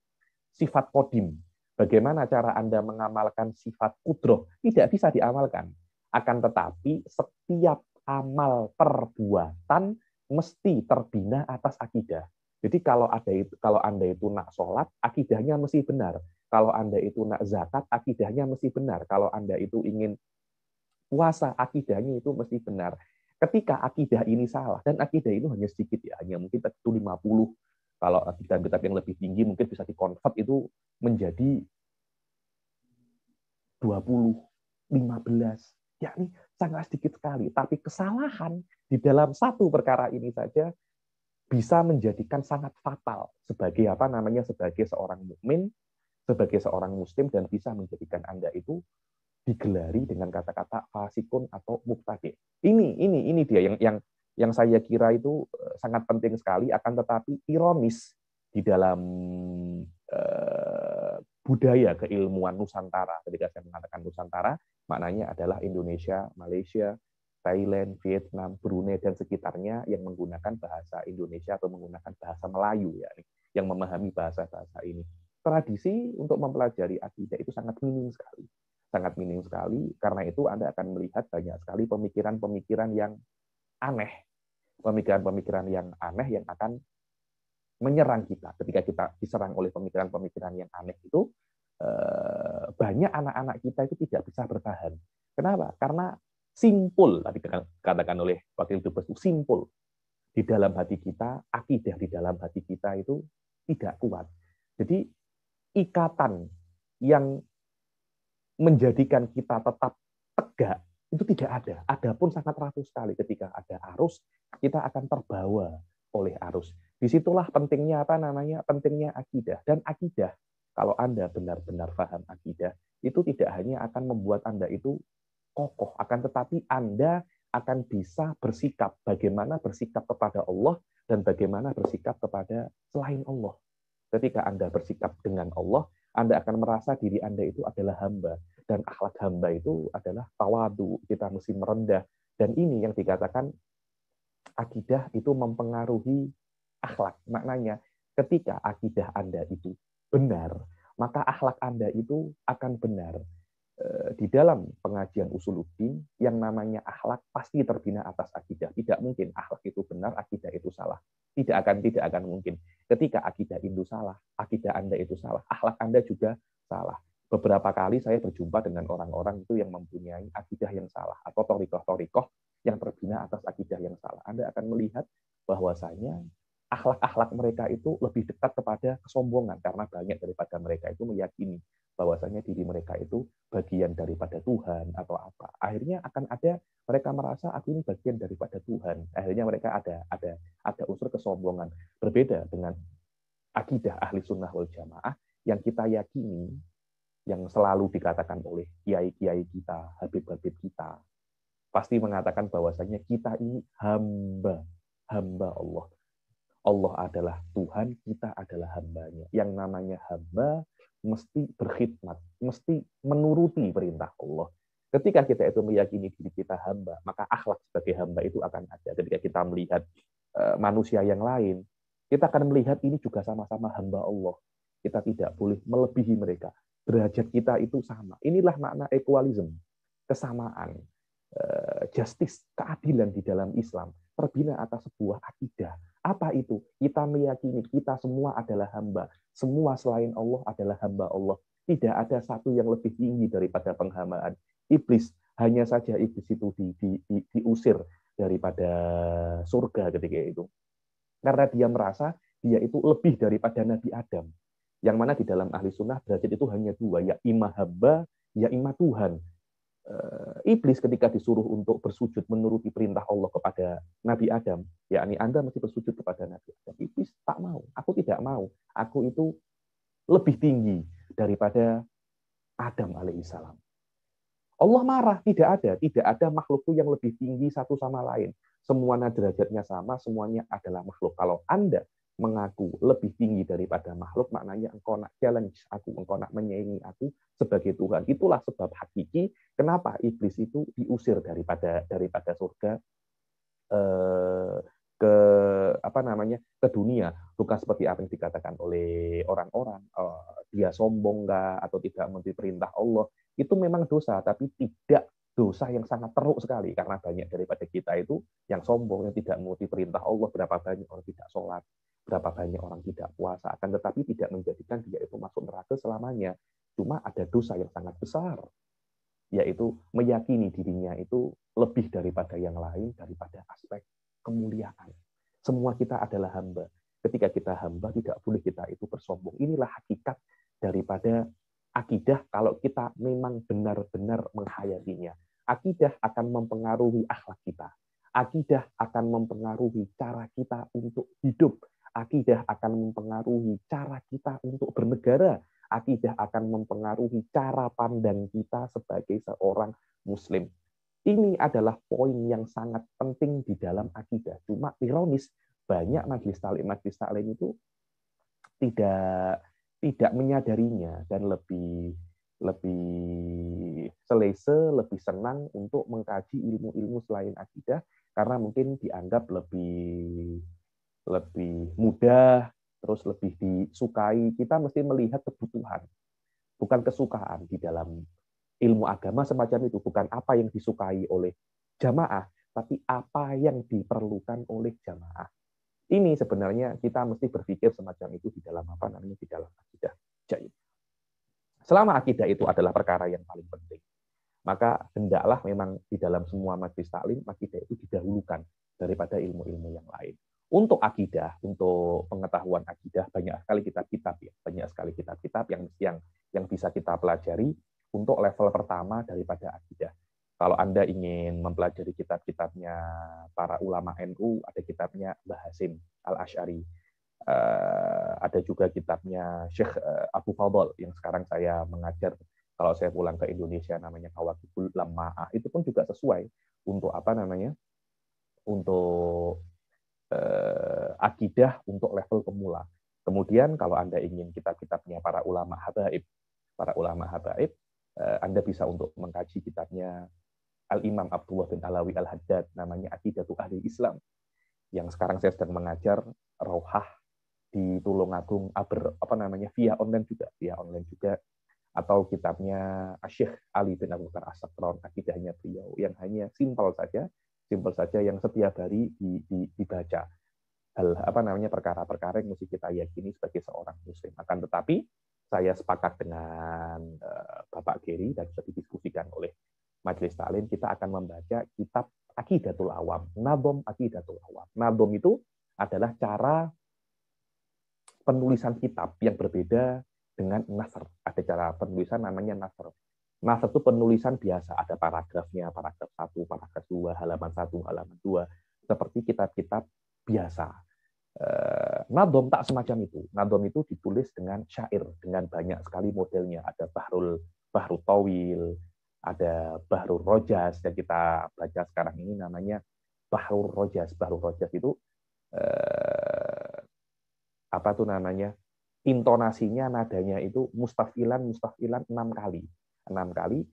sifat qadim? Bagaimana cara Anda mengamalkan sifat qudroh? Tidak bisa diamalkan. Akan tetapi setiap amal perbuatan mesti terbina atas akidah. Jadi kalau Anda itu nak sholat, akidahnya mesti benar. Kalau Anda itu nak zakat, akidahnya mesti benar. Kalau Anda itu ingin puasa, akidahnya itu mesti benar. Ketika akidah ini salah, dan akidah itu hanya sedikit ya, hanya mungkin 50, kalau kitab-kitab yang lebih tinggi mungkin bisa dikonvert itu menjadi 20, 15, yakni sangat sedikit sekali. Tapi kesalahan di dalam satu perkara ini saja bisa menjadikan sangat fatal sebagai sebagai seorang mukmin, sebagai seorang muslim, dan bisa menjadikan Anda itu digelari dengan kata-kata fasikun atau mubtadi'. Ini dia yang saya kira itu sangat penting sekali, akan tetapi ironis di dalam budaya keilmuan Nusantara. Ketika saya mengatakan Nusantara, maknanya adalah Indonesia, Malaysia, Thailand, Vietnam, Brunei, dan sekitarnya yang menggunakan bahasa Indonesia atau menggunakan bahasa Melayu, ya, yang memahami bahasa-bahasa ini. Tradisi untuk mempelajari akidah itu sangat minim sekali. Sangat minim sekali, karena itu Anda akan melihat banyak sekali pemikiran-pemikiran yang aneh. Pemikiran-pemikiran yang aneh yang akan menyerang kita. Ketika kita diserang oleh pemikiran-pemikiran yang aneh itu, banyak anak-anak kita itu tidak bisa bertahan. Kenapa? Karena simpul, tadi dikatakan oleh Wakil Dubes, simpul. Di dalam hati kita, akidah di dalam hati kita itu tidak kuat. Jadi, ikatan yang menjadikan kita tetap tegak, itu tidak ada. Adapun sangat rapuh sekali ketika ada arus, kita akan terbawa oleh arus. Disitulah pentingnya pentingnya akidah. Dan akidah, kalau Anda benar-benar paham akidah, itu tidak hanya akan membuat Anda itu kokoh, akan tetapi Anda akan bisa bersikap, bagaimana bersikap kepada Allah dan bagaimana bersikap kepada selain Allah. Ketika Anda bersikap dengan Allah, Anda akan merasa diri Anda itu adalah hamba, dan akhlak hamba itu adalah tawadu, kita mesti merendah. Dan ini yang dikatakan akidah itu mempengaruhi akhlak. Maknanya, ketika akidah Anda itu benar, maka akhlak Anda itu akan benar. Di dalam pengajian usuluddin, yang namanya akhlak pasti terbina atas akidah. Tidak mungkin akhlak itu benar, akidah itu salah. Tidak akan mungkin. Ketika akidah itu salah, akidah Anda itu salah, akhlak Anda juga salah. Beberapa kali saya berjumpa dengan orang-orang itu yang mempunyai akidah yang salah, atau thariqah-thariqah yang terbina atas akidah yang salah. Anda akan melihat bahwasanya akhlak-akhlak mereka itu lebih dekat kepada kesombongan, karena banyak daripada mereka itu meyakini bahwasanya diri mereka itu bagian daripada Tuhan atau apa. Akhirnya akan ada mereka merasa aku ini bagian daripada Tuhan. Akhirnya mereka ada unsur kesombongan. Berbeda dengan akidah ahli sunnah wal jamaah yang kita yakini, yang selalu dikatakan oleh kiai-kiai kita, habib-habib kita, pasti mengatakan bahwasanya kita ini hamba Allah. Allah adalah Tuhan, kita adalah hambanya. Yang namanya hamba mesti berkhidmat, mesti menuruti perintah Allah. Ketika kita itu meyakini diri kita hamba, maka akhlak sebagai hamba itu akan ada. Ketika kita melihat manusia yang lain, kita akan melihat ini juga sama-sama hamba Allah. Kita tidak boleh melebihi mereka. Derajat kita itu sama. Inilah makna equalism, kesamaan, justice, keadilan di dalam Islam terbina atas sebuah akidah. Apa itu? Kita meyakini kita semua adalah hamba. Semua selain Allah adalah hamba Allah. Tidak ada satu yang lebih tinggi daripada penghambaan. Iblis, hanya saja iblis itu diusir daripada surga ketika itu. Karena dia merasa dia itu lebih daripada Nabi Adam. Yang mana di dalam ahli sunnah derajat itu hanya dua, ya imah hamba, ya imah Tuhan. Iblis ketika disuruh untuk bersujud menuruti perintah Allah kepada Nabi Adam, yakni Anda mesti bersujud kepada Nabi Adam. Iblis tak mau, aku tidak mau. Aku itu lebih tinggi daripada Adam alaihissalam. Allah marah, tidak ada makhlukku yang lebih tinggi satu sama lain. Semuanya derajatnya sama, semuanya adalah makhluk. Kalau Anda mengaku lebih tinggi daripada makhluk, maknanya engkau nak challenge aku, engkau nak menyaingi aku sebagai Tuhan. Itulah sebab hakiki kenapa iblis itu diusir daripada surga ke dunia. Bukan seperti apa yang dikatakan oleh orang-orang, dia sombong enggak atau tidak menuruti perintah Allah. Itu memang dosa, tapi tidak dosa yang sangat teruk sekali, karena banyak daripada kita itu yang sombong, yang tidak menuruti perintah Allah. Berapa banyak orang tidak sholat, berapa banyak orang tidak puasa, akan tetapi tidak menjadikan dia itu masuk neraka selamanya. Cuma ada dosa yang sangat besar, yaitu meyakini dirinya itu lebih daripada yang lain, daripada aspek kemuliaan. Semua kita adalah hamba. Ketika kita hamba, tidak boleh kita itu bersombong. Inilah hakikat daripada akidah kalau kita memang benar-benar menghayatinya. Akidah akan mempengaruhi akhlak kita. Akidah akan mempengaruhi cara kita untuk hidup. Akidah akan mempengaruhi cara kita untuk bernegara. Akidah akan mempengaruhi cara pandang kita sebagai seorang Muslim. Ini adalah poin yang sangat penting di dalam akidah. Cuma ironis, banyak majelis taklim itu tidak menyadarinya dan lebih selese, lebih senang untuk mengkaji ilmu-ilmu selain akidah karena mungkin dianggap lebih mudah, terus lebih disukai. Kita mesti melihat kebutuhan, bukan kesukaan di dalam ilmu agama semacam itu. Bukan apa yang disukai oleh jamaah, tapi apa yang diperlukan oleh jamaah. Ini sebenarnya kita mesti berpikir semacam itu di dalam di dalam akidah. Jadi, selama akidah itu adalah perkara yang paling penting, maka hendaklah memang di dalam semua majelis taklim akidah itu didahulukan daripada ilmu-ilmu yang lain. Untuk akidah, untuk pengetahuan akidah banyak sekali kitab-kitab ya, banyak sekali kitab-kitab yang bisa kita pelajari untuk level pertama daripada akidah. Kalau Anda ingin mempelajari kitab-kitabnya para ulama NU, ada kitabnya Mbah Hasim Al-Asy'ari. Ada juga kitabnya Syekh Abu Fadl yang sekarang saya mengajar kalau saya pulang ke Indonesia, namanya Kawakibul Lama'ah. Itu pun juga sesuai untuk untuk akidah untuk level pemula. Kemudian kalau Anda ingin kitab-kitabnya para ulama habaib, Anda bisa untuk mengkaji kitabnya Al-Imam Abdullah bin Alawi Al-Haddad, namanya Aqidatu Ahli Islam, yang sekarang saya sedang mengajar Rauhah di Tulungagung via online juga, atau kitabnya Syekh Ali bin Abu Bakar As-Sakron, akidahnya beliau yang hanya simpel saja yang setiap hari dibaca. Perkara-perkara yang mesti kita yakini sebagai seorang muslim. Akan tetapi saya sepakat dengan Bapak Geri dan sudah didiskusikan oleh Majelis Taklim, kita akan membaca kitab Aqidatul Awam, Nadhom Aqidatul Awam. Nadhom itu adalah cara penulisan kitab yang berbeda dengan nasr. Ada cara penulisan namanya nasr. Nasr itu penulisan biasa, ada paragrafnya, paragraf 1, paragraf 2, halaman 1, halaman 2, seperti kitab-kitab biasa. Nadhom tak semacam itu. Nadhom itu ditulis dengan syair, dengan banyak sekali modelnya. Ada Bahrul Tawil, ada Bahrul Rojas yang kita baca sekarang ini namanya Bahrul Rojas. Bahrul Rojas itu apa tuh namanya, intonasinya, nadanya itu mustafilan 6 kali. 6 kali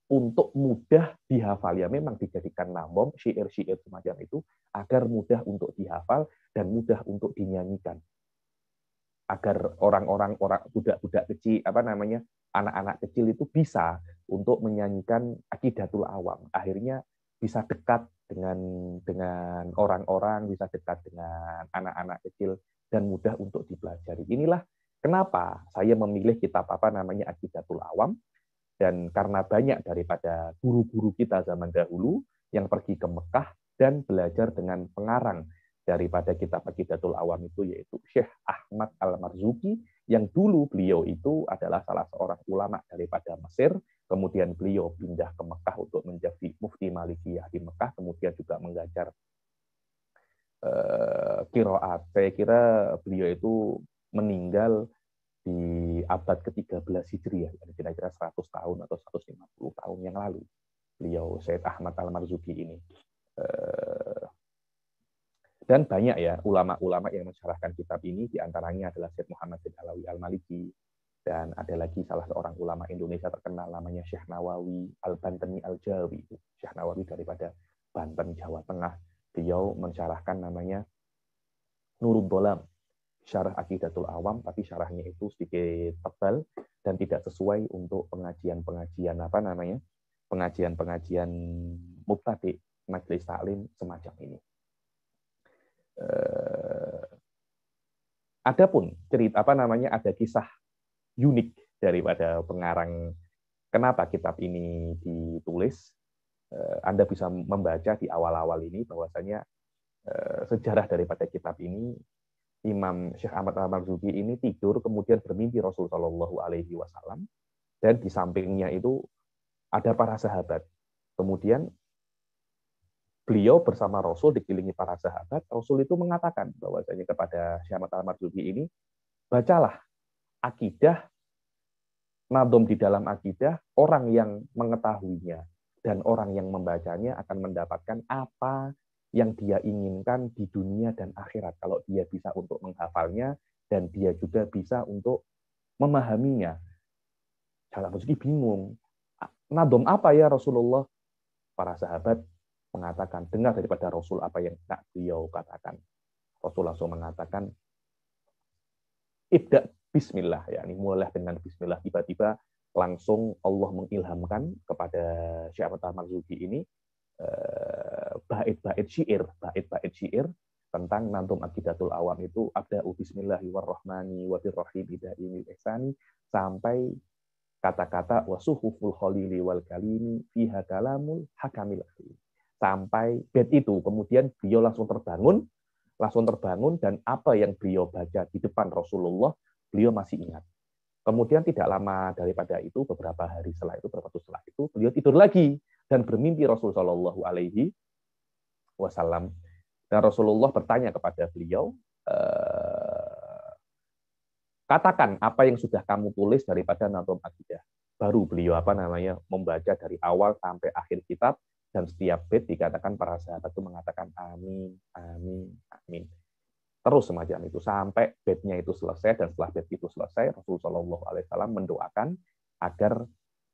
untuk mudah dihafal. Ya memang dijadikan nambom, syair-syair semacam itu, agar mudah untuk dihafal dan mudah untuk dinyanyikan. Agar orang-orang budak-budak kecil, apa namanya, anak-anak kecil itu bisa untuk menyanyikan Aqidatul Awam. Akhirnya bisa dekat dengan orang-orang, bisa dekat dengan anak-anak kecil dan mudah untuk dipelajari. Inilah kenapa saya memilih kitab apa namanya Aqidatul Awam, dan karena banyak daripada guru-guru kita zaman dahulu yang pergi ke Mekah dan belajar dengan pengarang daripada kitab Aqidatul Awam itu, yaitu Syekh Ahmad Al-Marzuki, yang dulu beliau itu adalah salah seorang ulama daripada Mesir, kemudian beliau pindah ke Mekah untuk menjadi mufti Malikiyah di Mekah, kemudian juga mengajar qiraat. Saya kira beliau itu meninggal di abad ke-13 Hijriah, kira-kira 100 tahun atau 150 tahun yang lalu. Beliau Syekh Ahmad Al-Marzuki ini. Dan banyak ya ulama-ulama yang mensyarahkan kitab ini, diantaranya adalah Syekh Muhammad bin Alawi Al-Maliki, dan ada lagi salah seorang ulama Indonesia terkenal namanya Syekh Nawawi Al-Bantani Al-Jawi. Syekh Nawawi daripada Banten, Jawa Tengah. Beliau mensyarahkan namanya Nurul Dolam, syarah Aqidatul Awam, tapi syarahnya itu sedikit tebal dan tidak sesuai untuk pengajian-pengajian apa namanya, pengajian-pengajian mubtadi, majelis taklim semacam ini. Adapun cerita apa namanya, ada kisah unik daripada pengarang kenapa kitab ini ditulis. Anda bisa membaca di awal-awal ini bahwasanya sejarah daripada kitab ini, Imam Syekh Ahmad Al-Marzuki ini tidur kemudian bermimpi Rasul Shallallahu Alaihi Wasallam, dan di sampingnya itu ada para sahabat. Kemudian beliau bersama Rasul dikelilingi para sahabat. Rasul itu mengatakan bahwasanya kepada Syekh Ahmad Al-Marzuki ini, bacalah akidah, nadom di dalam akidah, orang yang mengetahuinya dan orang yang membacanya akan mendapatkan apa yang dia inginkan di dunia dan akhirat. Kalau dia bisa untuk menghafalnya dan dia juga bisa untuk memahaminya. Syekh Al-Marzuki bingung. Nadom apa ya Rasulullah? Para sahabat mengatakan, dengar daripada Rasul apa yang nak beliau katakan. Rasul langsung mengatakan, ibda bismillah, yakni mulai dengan bismillah. Tiba-tiba langsung Allah mengilhamkan kepada Syekh Ahmad Al-Marzuki ini bait-bait syair tentang Nadhum Aqidatul Awam itu, abda'u bismillahirrahmani wa birrahim idaini ihsani, sampai kata-kata wasuhuful khalili wal kalimi fiha kalamul hakamil akhir. Sampai bait itu, kemudian beliau langsung terbangun, dan apa yang beliau baca di depan Rasulullah, beliau masih ingat. Kemudian tidak lama daripada itu, beberapa hari setelah itu, beliau tidur lagi dan bermimpi Rasul Shallallahu Alaihi Wasallam. Dan Rasulullah bertanya kepada beliau, katakan apa yang sudah kamu tulis daripada Nadhum Aqidah. Baru beliau apa namanya membaca dari awal sampai akhir kitab, dan setiap bait dikatakan para sahabat itu mengatakan amin, amin, amin. Terus semacam itu sampai baitnya itu selesai, dan setelah bait itu selesai, Rasulullah Shallallahu Alaihi Wasallam mendoakan agar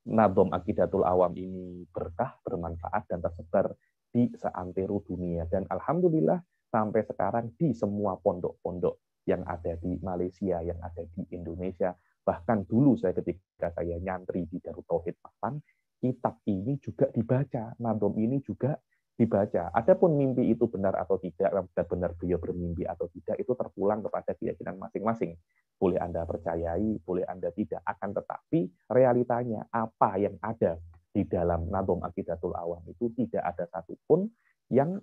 Nadhum Aqidatul Awam ini berkah, bermanfaat, dan tersebar di seantero dunia. Dan alhamdulillah sampai sekarang di semua pondok-pondok yang ada di Malaysia, yang ada di Indonesia, bahkan dulu ketika saya nyantri di Darut Tauhid Malang, kitab ini juga dibaca, Nadhum ini juga dibaca. Adapun mimpi itu benar atau tidak, benar beliau bermimpi atau tidak, itu terpulang kepada keyakinan masing-masing. Boleh Anda percayai, boleh Anda tidak, akan tetapi realitanya apa yang ada di dalam Nadhum Aqidatul Awam itu tidak ada satupun yang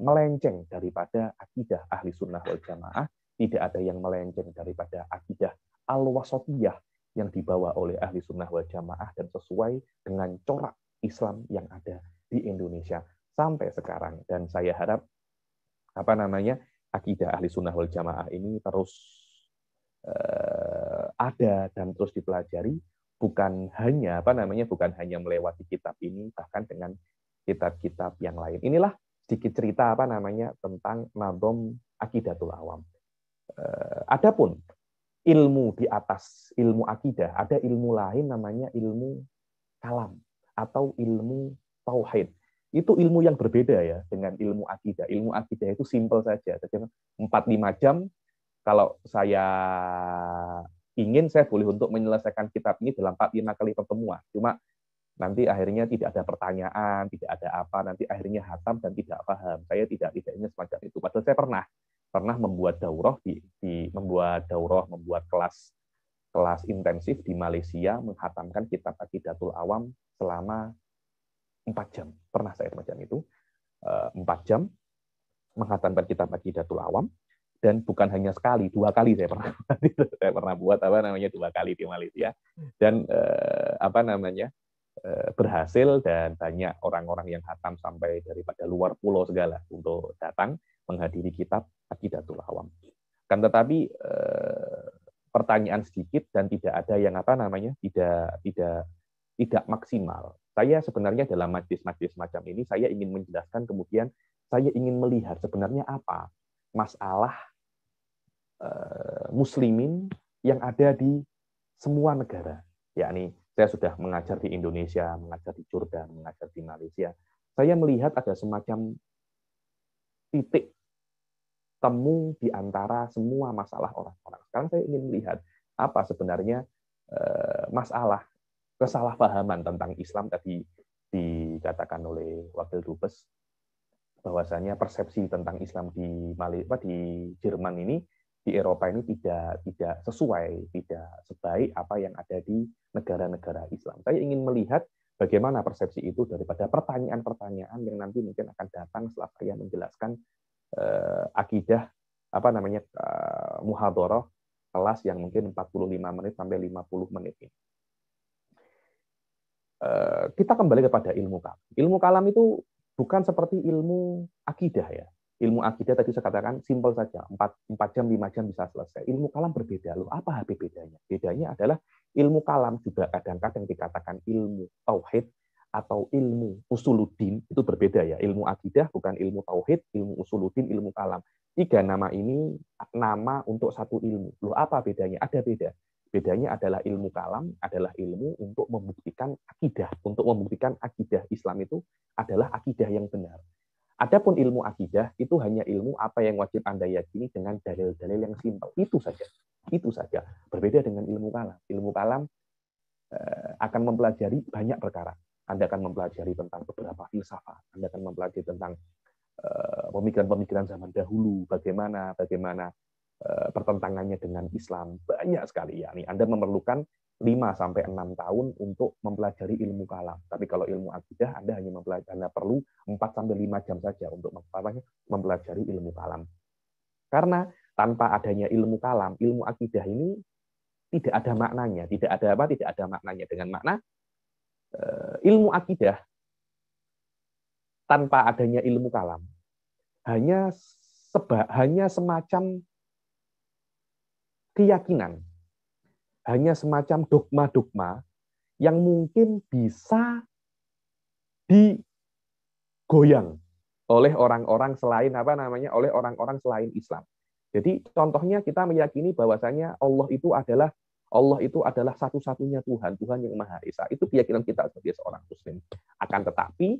melenceng daripada akidah Ahli Sunnah wal Jamaah, tidak ada yang melenceng daripada akidah Al-Wasatiyah yang dibawa oleh Ahli Sunnah wal Jamaah dan sesuai dengan corak Islam yang ada di Indonesia sampai sekarang. Dan saya harap apa namanya akidah Ahli Sunnah wal Jamaah ini terus ada dan terus dipelajari, bukan hanya melewati kitab ini, bahkan dengan kitab-kitab yang lain. Inilah sedikit cerita tentang Nadhum Aqidatul Awam. Adapun ilmu di atas ilmu akidah, ada ilmu lain namanya ilmu kalam atau ilmu tauhid. Itu ilmu yang berbeda ya dengan ilmu akidah. Ilmu akidah itu simpel saja. 4-5 jam kalau saya ingin, saya boleh untuk menyelesaikan kitab ini dalam 4-5 kali pertemuan. Cuma nanti akhirnya tidak ada pertanyaan, tidak ada apa, nanti akhirnya hatam dan tidak paham. Saya tidak ingin semacam itu. Padahal saya pernah membuat daurah membuat kelas intensif di Malaysia, menghatamkan kitab Aqidatul Awam selama 4 jam. Pernah saya semacam itu. 4 jam menghatamkan kitab Aqidatul Awam, dan bukan hanya sekali, 2 kali saya pernah buat 2 kali di Malaysia, dan berhasil, dan banyak orang-orang yang hatam sampai daripada luar pulau segala untuk datang menghadiri kitab Aqidatul Awam. Kan tetapi pertanyaan sedikit dan tidak ada yang tidak maksimal. Saya sebenarnya dalam majlis-majlis macam ini saya ingin menjelaskan, kemudian saya ingin melihat sebenarnya apa masalah muslimin yang ada di semua negara. Yakni saya sudah mengajar di Indonesia, mengajar di Jordan, mengajar di Malaysia. Saya melihat ada semacam titik temu di antara semua masalah orang-orang. Sekarang saya ingin melihat apa sebenarnya masalah kesalahpahaman tentang Islam tadi dikatakan oleh Wakil Dubes, bahwasanya persepsi tentang Islam di Jerman ini, di Eropa ini tidak sesuai, tidak sebaik apa yang ada di negara-negara Islam. Saya ingin melihat bagaimana persepsi itu daripada pertanyaan-pertanyaan yang nanti mungkin akan datang setelah saya menjelaskan akidah muhadharah kelas yang mungkin 45 menit sampai 50 menit ini. Kita kembali kepada ilmu kalam. Ilmu kalam itu bukan seperti ilmu akidah ya. Ilmu akidah tadi saya katakan simpel saja, 4 jam, 5 jam bisa selesai. Ilmu kalam berbeda. Loh, apa bedanya? Bedanya adalah ilmu kalam juga kadang-kadang dikatakan ilmu tauhid atau ilmu usuluddin, itu berbeda ya. Ilmu akidah bukan ilmu tauhid, ilmu usuluddin, ilmu kalam. 3 nama ini nama untuk satu ilmu. Loh, apa bedanya? Ada beda. Bedanya adalah ilmu kalam adalah ilmu untuk membuktikan akidah, untuk membuktikan akidah Islam itu adalah akidah yang benar. Adapun ilmu akidah itu hanya ilmu apa yang wajib Anda yakini dengan dalil-dalil yang simpel. Itu saja. Itu saja. Berbeda dengan ilmu kalam. Ilmu kalam akan mempelajari banyak perkara. Anda akan mempelajari tentang beberapa filsafat. Anda akan mempelajari tentang pemikiran-pemikiran zaman dahulu, bagaimana pertentangannya dengan Islam. Banyak sekali ya. Anda memerlukan 5-6 tahun untuk mempelajari ilmu kalam. Tapi kalau ilmu akidah Anda perlu 4-5 jam saja untuk mempelajari ilmu kalam. Karena tanpa adanya ilmu kalam, ilmu akidah ini tidak ada maknanya, tidak ada maknanya, dengan makna ilmu akidah tanpa adanya ilmu kalam hanya semacam keyakinan, hanya semacam dogma-dogma yang mungkin bisa digoyang oleh orang-orang selain oleh orang-orang selain Islam. Jadi contohnya kita meyakini bahwasanya Allah itu adalah satu-satunya Tuhan yang Maha Esa. Itu keyakinan kita sebagai seorang Muslim. Akan tetapi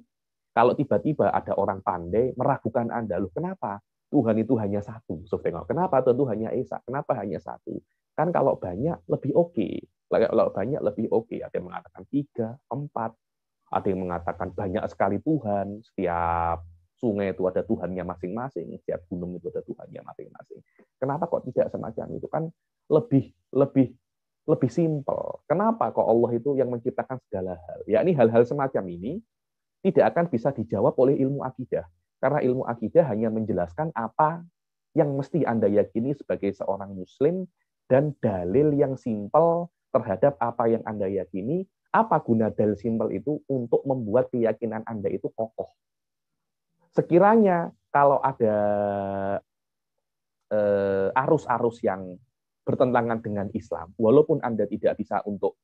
kalau tiba-tiba ada orang pandai meragukan Anda, loh kenapa Tuhan itu hanya satu? Kenapa Tuhan itu hanya Esa? Kenapa hanya satu? Kan kalau banyak lebih oke. Kalau banyak lebih oke. Ada yang mengatakan 3, 4. Ada yang mengatakan banyak sekali Tuhan. Setiap sungai itu ada Tuhannya masing-masing. Setiap gunung itu ada Tuhannya masing-masing. Kenapa kok tidak semacam itu? Kan lebih simpel. Kenapa kok Allah itu yang menciptakan segala hal? Yakni hal-hal semacam ini tidak akan bisa dijawab oleh ilmu akidah. Karena ilmu akidah hanya menjelaskan apa yang mesti Anda yakini sebagai seorang Muslim dan dalil yang simpel terhadap apa yang Anda yakini. Apa guna dalil simpel itu untuk membuat keyakinan Anda itu kokoh. Sekiranya kalau ada arus-arus yang bertentangan dengan Islam, walaupun Anda tidak bisa untuk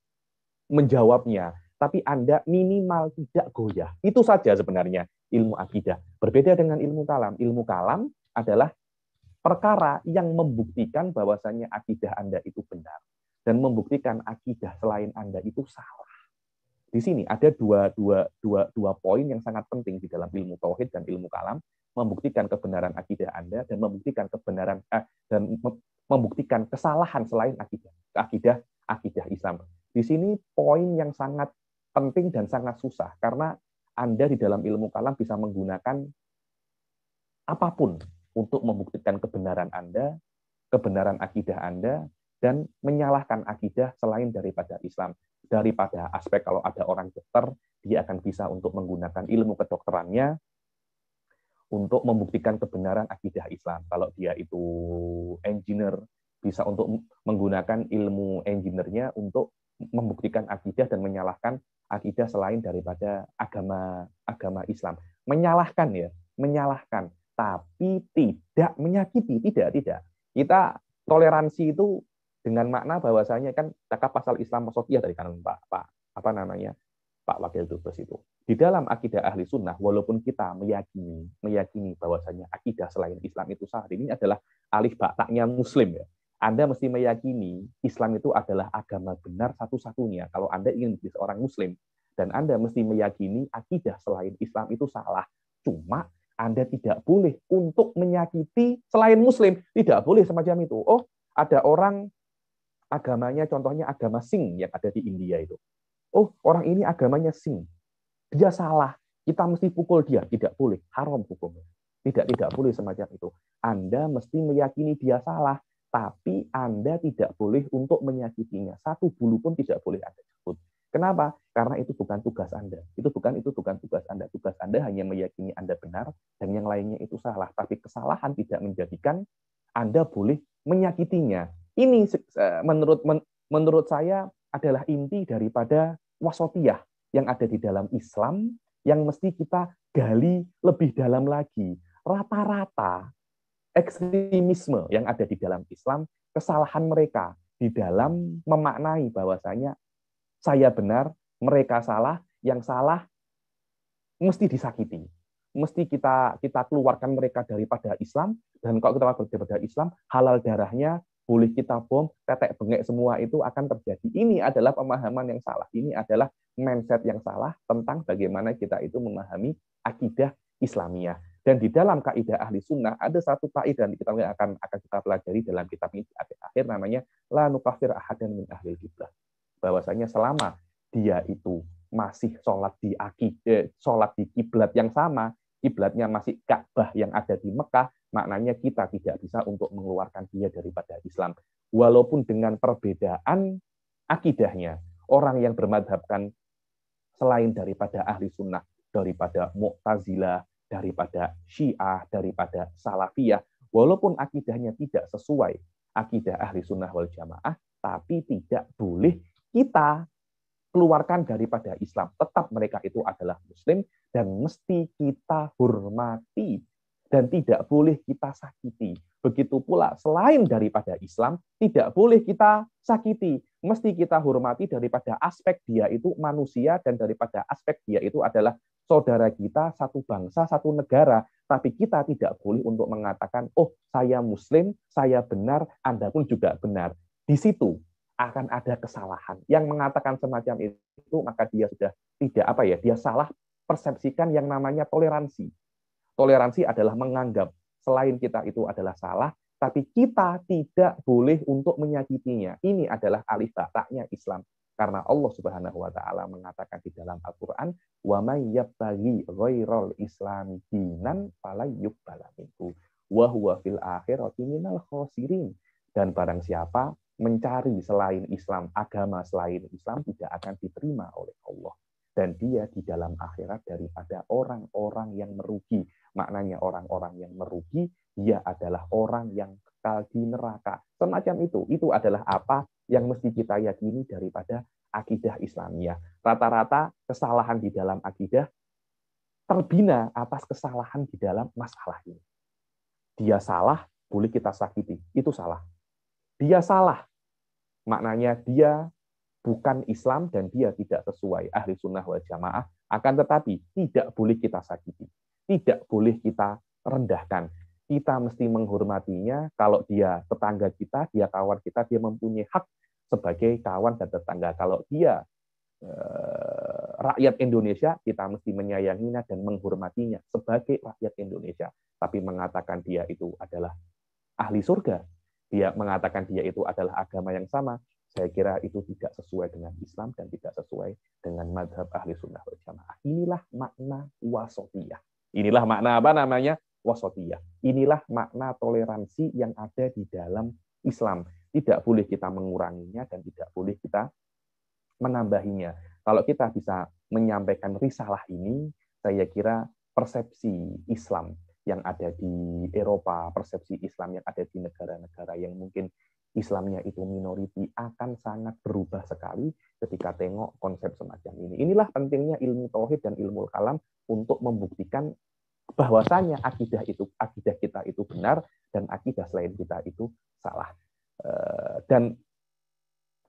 menjawabnya, tapi Anda minimal tidak goyah. Itu saja sebenarnya ilmu akidah. Berbeda dengan ilmu kalam. Ilmu kalam adalah perkara yang membuktikan bahwasanya akidah Anda itu benar dan membuktikan akidah selain Anda itu salah. Di sini ada dua poin yang sangat penting di dalam ilmu tauhid dan ilmu kalam, membuktikan kebenaran akidah Anda dan membuktikan kebenaran dan membuktikan kesalahan selain akidah Islam. Di sini poin yang sangat penting dan sangat susah karena Anda di dalam ilmu kalam bisa menggunakan apapun untuk membuktikan kebenaran Anda, kebenaran akidah Anda, dan menyalahkan akidah selain daripada Islam. Daripada aspek kalau ada orang dokter, dia akan bisa untuk menggunakan ilmu kedokterannya untuk membuktikan kebenaran akidah Islam. Kalau dia itu engineer, bisa untuk menggunakan ilmu engineer-nya untuk membuktikan akidah dan menyalahkan akidah selain daripada agama Islam. Menyalahkan ya, menyalahkan, tapi tidak menyakiti, tidak. Kita toleransi itu dengan makna bahwasanya kan cakap pasal Islam wasatiyah dari kanan Pak Wakil Dubes itu. Di dalam akidah ahli sunnah, walaupun kita meyakini bahwasanya akidah selain Islam itu salah, ini adalah alif ba ta'nya Muslim ya. Anda mesti meyakini Islam itu adalah agama benar satu-satunya. Kalau Anda ingin menjadi seorang Muslim, dan Anda mesti meyakini akidah selain Islam itu salah. Cuma Anda tidak boleh untuk menyakiti selain Muslim. Tidak boleh semacam itu. Oh, ada orang agamanya, contohnya agama Sing yang ada di India itu. Oh, orang ini agamanya Sing. Dia salah. Kita mesti pukul dia. Tidak boleh. Haram hukumnya. Tidak boleh semacam itu. Anda mesti meyakini dia salah. Tapi Anda tidak boleh untuk menyakitinya. Satu bulu pun tidak boleh Anda sebut. Kenapa? Karena itu bukan tugas Anda. Itu bukan tugas Anda. Tugas Anda hanya meyakini Anda benar dan yang lainnya itu salah. Tapi kesalahan tidak menjadikan Anda boleh menyakitinya. Ini menurut saya adalah inti daripada wasatiyah yang ada di dalam Islam yang mesti kita gali lebih dalam lagi. Rata-rata ekstremisme yang ada di dalam Islam, kesalahan mereka di dalam memaknai bahwasanya saya benar, mereka salah, yang salah mesti disakiti. Mesti kita keluarkan mereka daripada Islam, dan kalau kita keluar daripada Islam, halal darahnya, boleh kita bom, tetek bengek semua itu akan terjadi. Ini adalah pemahaman yang salah. Ini adalah mindset yang salah tentang bagaimana kita itu memahami akidah Islamiyah. Dan di dalam kaidah ahli sunnah ada satu kaidah yang kita akan kita pelajari dalam kitab ini akhir namanya la nukafir ahadan min ahlil qiblah. Bahwasanya selama dia itu masih sholat di kiblat yang sama, kiblatnya masih Ka'bah yang ada di Mekah, maknanya kita tidak bisa untuk mengeluarkan dia daripada Islam. Walaupun dengan perbedaan akidahnya, orang yang bermadhabkan selain daripada ahli sunnah, daripada Mu'tazilah, daripada Syiah, daripada Salafiyah, walaupun akidahnya tidak sesuai akidah ahli sunnah wal jamaah, tapi tidak boleh kita keluarkan daripada Islam. Tetap mereka itu adalah Muslim dan mesti kita hormati dan tidak boleh kita sakiti. Begitu pula selain daripada Islam, tidak boleh kita sakiti. Mesti kita hormati daripada aspek dia itu manusia dan daripada aspek dia itu adalah saudara kita, satu bangsa, satu negara. Tapi kita tidak boleh untuk mengatakan, oh saya Muslim, saya benar, Anda pun juga benar. Di situ akan ada kesalahan. Yang mengatakan semacam itu, maka dia sudah tidak dia salah persepsikan yang namanya toleransi. Toleransi adalah menganggap selain kita itu adalah salah, tapi kita tidak boleh untuk menyakitinya. Ini adalah alif ba ta'nya Islam. Karena Allah Subhanahu wa taala mengatakan di dalam Al-Qur'an, "Wa may yabtaghi ghairal islami dinan fala yuqbala minhu wa huwa fil akhirati minal khasirin." Dan barang siapa mencari selain Islam, agama selain Islam tidak akan diterima oleh Allah. Dan dia di dalam akhirat daripada orang-orang yang merugi. Maknanya orang-orang yang merugi, dia adalah orang yang kekal di neraka. Semacam itu adalah apa yang mesti kita yakini daripada akidah Islamiyah. Rata-rata kesalahan di dalam akidah terbina atas kesalahan di dalam masalah ini. Dia salah, boleh kita sakiti. Itu salah. Dia salah. Maknanya dia bukan Islam dan dia tidak sesuai ahli sunnah wal jamaah. Akan tetapi tidak boleh kita sakiti. Tidak boleh kita rendahkan. kita mesti menghormatinya. Kalau dia tetangga kita, dia kawan kita, dia mempunyai hak sebagai kawan dan tetangga. Kalau dia rakyat Indonesia, kita mesti menyayanginya dan menghormatinya sebagai rakyat Indonesia. Tapi mengatakan dia itu adalah ahli surga, dia mengatakan dia itu adalah agama yang sama, saya kira itu tidak sesuai dengan Islam dan tidak sesuai dengan mazhab ahli sunnah wal jamaah. Inilah makna wasatiyah. Inilah makna apa namanya? Wasatiyah. Inilah makna toleransi yang ada di dalam Islam. Tidak boleh kita menguranginya dan tidak boleh kita menambahinya. Kalau kita bisa menyampaikan risalah ini, saya kira persepsi Islam yang ada di Eropa, persepsi Islam yang ada di negara-negara yang mungkin Islamnya itu minoriti akan sangat berubah sekali ketika tengok konsep semacam ini. Inilah pentingnya ilmu tauhid dan ilmu kalam untuk membuktikan bahwasanya akidah kita itu benar dan akidah selain kita itu salah. Dan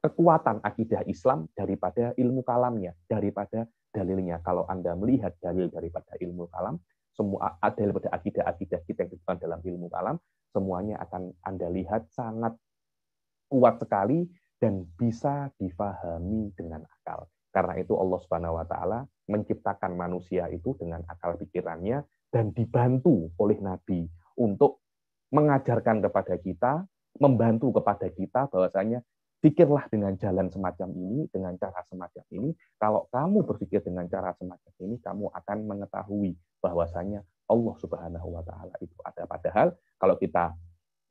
kekuatan akidah Islam daripada ilmu kalamnya, daripada dalilnya. Kalau Anda melihat dalil daripada ilmu kalam, semua daripada akidah-akidah kita yang ditemukan dalam ilmu kalam, semuanya akan Anda lihat sangat kuat sekali dan bisa difahami dengan akal. Karena itu Allah Subhanahu wa taala menciptakan manusia itu dengan akal pikirannya dan dibantu oleh Nabi untuk mengajarkan kepada kita, membantu kepada kita bahwasanya pikirlah dengan jalan semacam ini, dengan cara semacam ini. Kalau kamu berpikir dengan cara semacam ini, kamu akan mengetahui bahwasanya Allah Subhanahu wa taala itu ada. Padahal kalau kita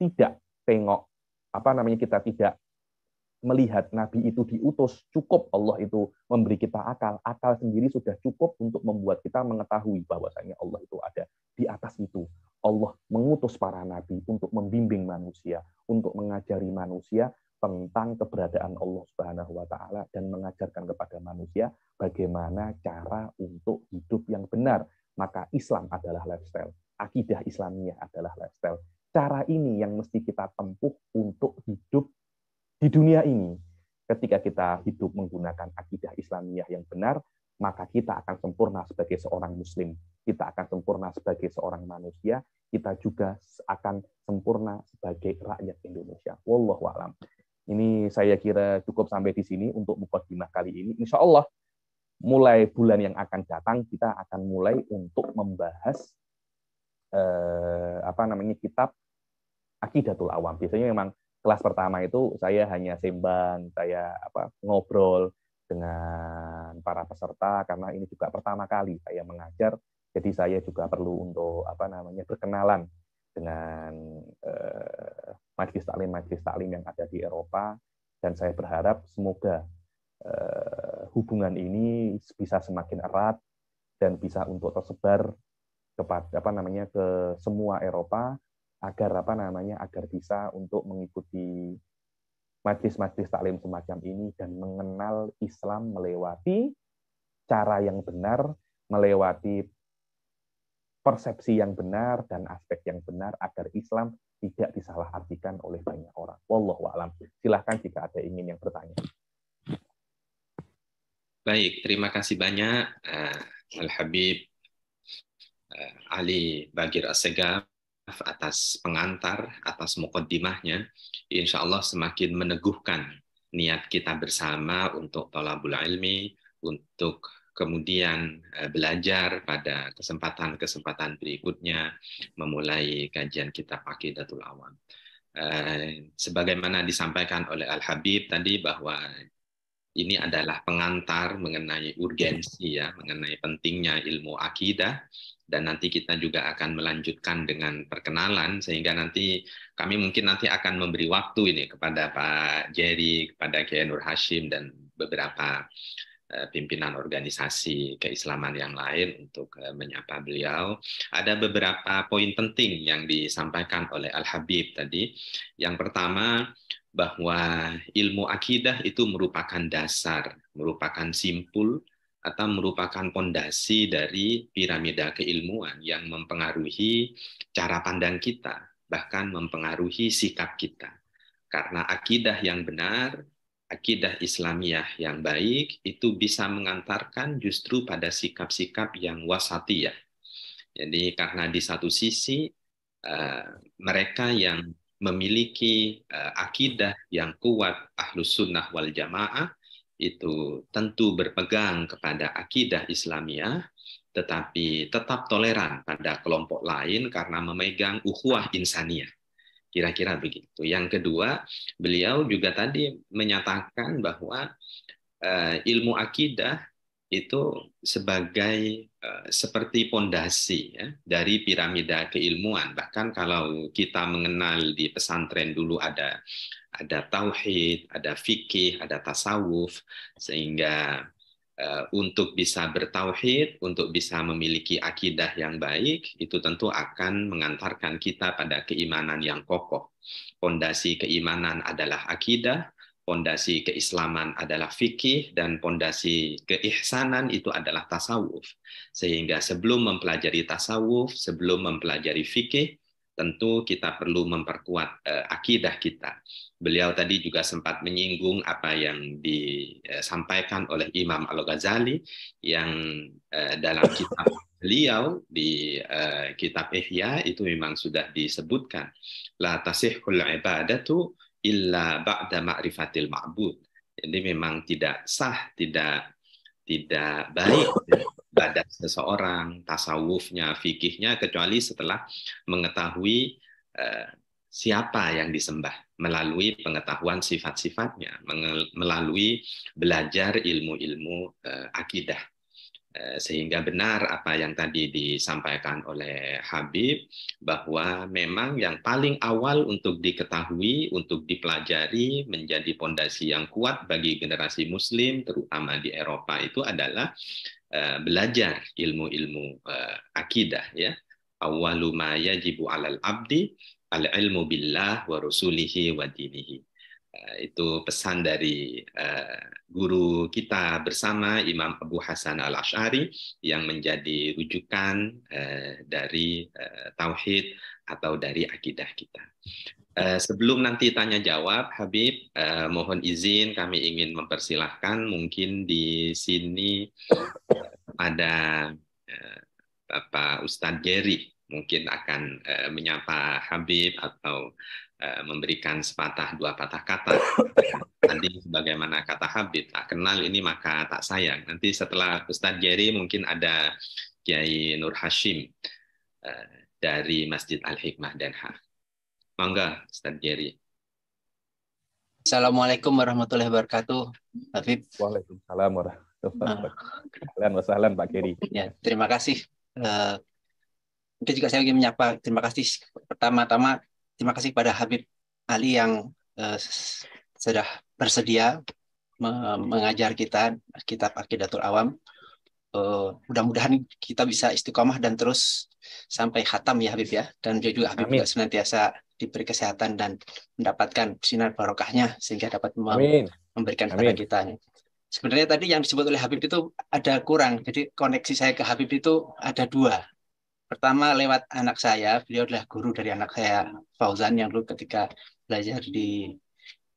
tidak tengok kita tidak melihat Nabi itu diutus, cukup Allah itu memberi kita akal. Akal sendiri sudah cukup untuk membuat kita mengetahui bahwasanya Allah itu ada. Di atas itu, Allah mengutus para nabi untuk membimbing manusia, untuk mengajari manusia tentang keberadaan Allah Subhanahu wa taala dan mengajarkan kepada manusia bagaimana cara untuk hidup yang benar. Maka Islam adalah lifestyle, akidah Islamiyah adalah lifestyle. Cara ini yang mesti kita tempuh untuk hidup di dunia ini. Ketika kita hidup menggunakan akidah Islamiyah yang benar, maka kita akan sempurna sebagai seorang muslim. Kita akan sempurna sebagai seorang manusia. Kita juga akan sempurna sebagai rakyat Indonesia. Wallahu a'lam. Ini saya kira cukup sampai di sini untuk mukadimah kali ini. Insya Allah mulai bulan yang akan datang kita akan mulai untuk membahas kitab Aqidatul Awam. Biasanya memang kelas pertama itu saya hanya sembang, saya ngobrol dengan para peserta karena ini juga pertama kali saya mengajar. Jadi saya juga perlu untuk berkenalan dengan majelis taklim yang ada di Eropa, dan saya berharap semoga hubungan ini bisa semakin erat dan bisa untuk tersebar kepada ke semua Eropa agar agar bisa untuk mengikuti majelis-majelis taklim semacam ini dan mengenal Islam melewati cara yang benar, melewati persepsi yang benar dan aspek yang benar agar Islam tidak disalahartikan oleh banyak orang. Wallahu a'lam. Silahkan jika ada ingin yang bertanya. Baik, terima kasih banyak Al-Habib Ali Bagir Assegaf atas pengantar, atas muqaddimahnya. Insya Allah semakin meneguhkan niat kita bersama untuk thalabul ilmi, untuk kemudian belajar pada kesempatan-kesempatan berikutnya, memulai kajian kitab Aqidatul Awam. Sebagaimana disampaikan oleh Al-Habib tadi bahwa ini adalah pengantar mengenai urgensi mengenai pentingnya ilmu akidah, dan nanti kita juga akan melanjutkan dengan perkenalan sehingga nanti kami mungkin akan memberi waktu ini kepada Pak Jerry, kepada Kiai Nur Hashim dan beberapa pimpinan organisasi keislaman yang lain untuk menyapa beliau. Ada beberapa poin penting yang disampaikan oleh Al-Habib tadi. Yang pertama, bahwa ilmu akidah itu merupakan dasar, merupakan simpul atau merupakan pondasi dari piramida keilmuan yang mempengaruhi cara pandang kita, bahkan mempengaruhi sikap kita. Karena akidah yang benar, akidah Islamiyah yang baik, itu bisa mengantarkan justru pada sikap-sikap yang wasatiyah. Jadi karena di satu sisi mereka yang memiliki akidah yang kuat Ahlus Sunnah wal Jamaah itu tentu berpegang kepada akidah Islamiyah, tetapi tetap toleran pada kelompok lain karena memegang ukhuwah insaniyah. Kira-kira begitu. Yang kedua, beliau juga tadi menyatakan bahwa ilmu akidah itu sebagai seperti pondasi ya, dari piramida keilmuan. Bahkan kalau kita mengenal di pesantren dulu ada tauhid, ada fikih, ada tasawuf, sehingga untuk bisa bertauhid, untuk bisa memiliki akidah yang baik, itu tentu akan mengantarkan kita pada keimanan yang kokoh. Pondasi keimanan adalah akidah, pondasi keislaman adalah fikih, dan pondasi keihsanan itu adalah tasawuf. Sehingga sebelum mempelajari tasawuf, sebelum mempelajari fikih, tentu kita perlu memperkuat akidah kita. Beliau tadi juga sempat menyinggung apa yang disampaikan oleh Imam Al-Ghazali yang dalam kitab beliau di kitab Ihya itu memang sudah disebutkan la tasihhul ibadatu illa ba'da ma'rifatil ma'bud. Jadi memang tidak sah, tidak baik ibadah seseorang, tasawufnya, fikihnya, kecuali setelah mengetahui siapa yang disembah, melalui pengetahuan sifat-sifatnya, melalui belajar ilmu-ilmu akidah. Sehingga benar apa yang tadi disampaikan oleh Habib, bahwa memang yang paling awal untuk diketahui, untuk dipelajari, menjadi pondasi yang kuat bagi generasi Muslim, terutama di Eropa, itu adalah belajar ilmu-ilmu akidah. Ya. Awwalu ma yajibu 'alal abdi al-ilmu billah wa rasulihi wa dinihi. Itu pesan dari guru kita bersama, Imam Abu Hasan Al-Asy'ari, yang menjadi rujukan dari tauhid atau dari akidah kita. Sebelum nanti tanya jawab, Habib, mohon izin kami ingin mempersilahkan mungkin di sini ada Bapak Ustadz Geri, mungkin akan menyapa Habib atau memberikan sepatah dua patah kata. Nanti sebagaimana kata Habib, tak kenal ini maka tak sayang. Nanti setelah Ustadz Geri mungkin ada Kiai Nur Hashim dari Masjid Al-Hikmah Den Haag. Mangga Ustadz Geri. Assalamualaikum warahmatullahi wabarakatuh, Habib. Waalaikumsalam warahmatullahi wabarakatuh. Wassalam Pak Geri. Ya, terima kasih. Mungkin juga saya ingin menyapa, terima kasih pertama-tama, terima kasih kepada Habib Ali yang sudah bersedia mengajar kita kitab Aqidatul Awam. Mudah-mudahan kita bisa istiqomah dan terus sampai khatam ya Habib ya. Dan juga Habib juga senantiasa diberi kesehatan dan mendapatkan sinar barokahnya sehingga dapat memberikan kepada kita. Sebenarnya tadi yang disebut oleh Habib itu ada kurang. Jadi koneksi saya ke Habib itu ada dua. Pertama lewat anak saya, beliau adalah guru dari anak saya Fauzan yang dulu ketika belajar di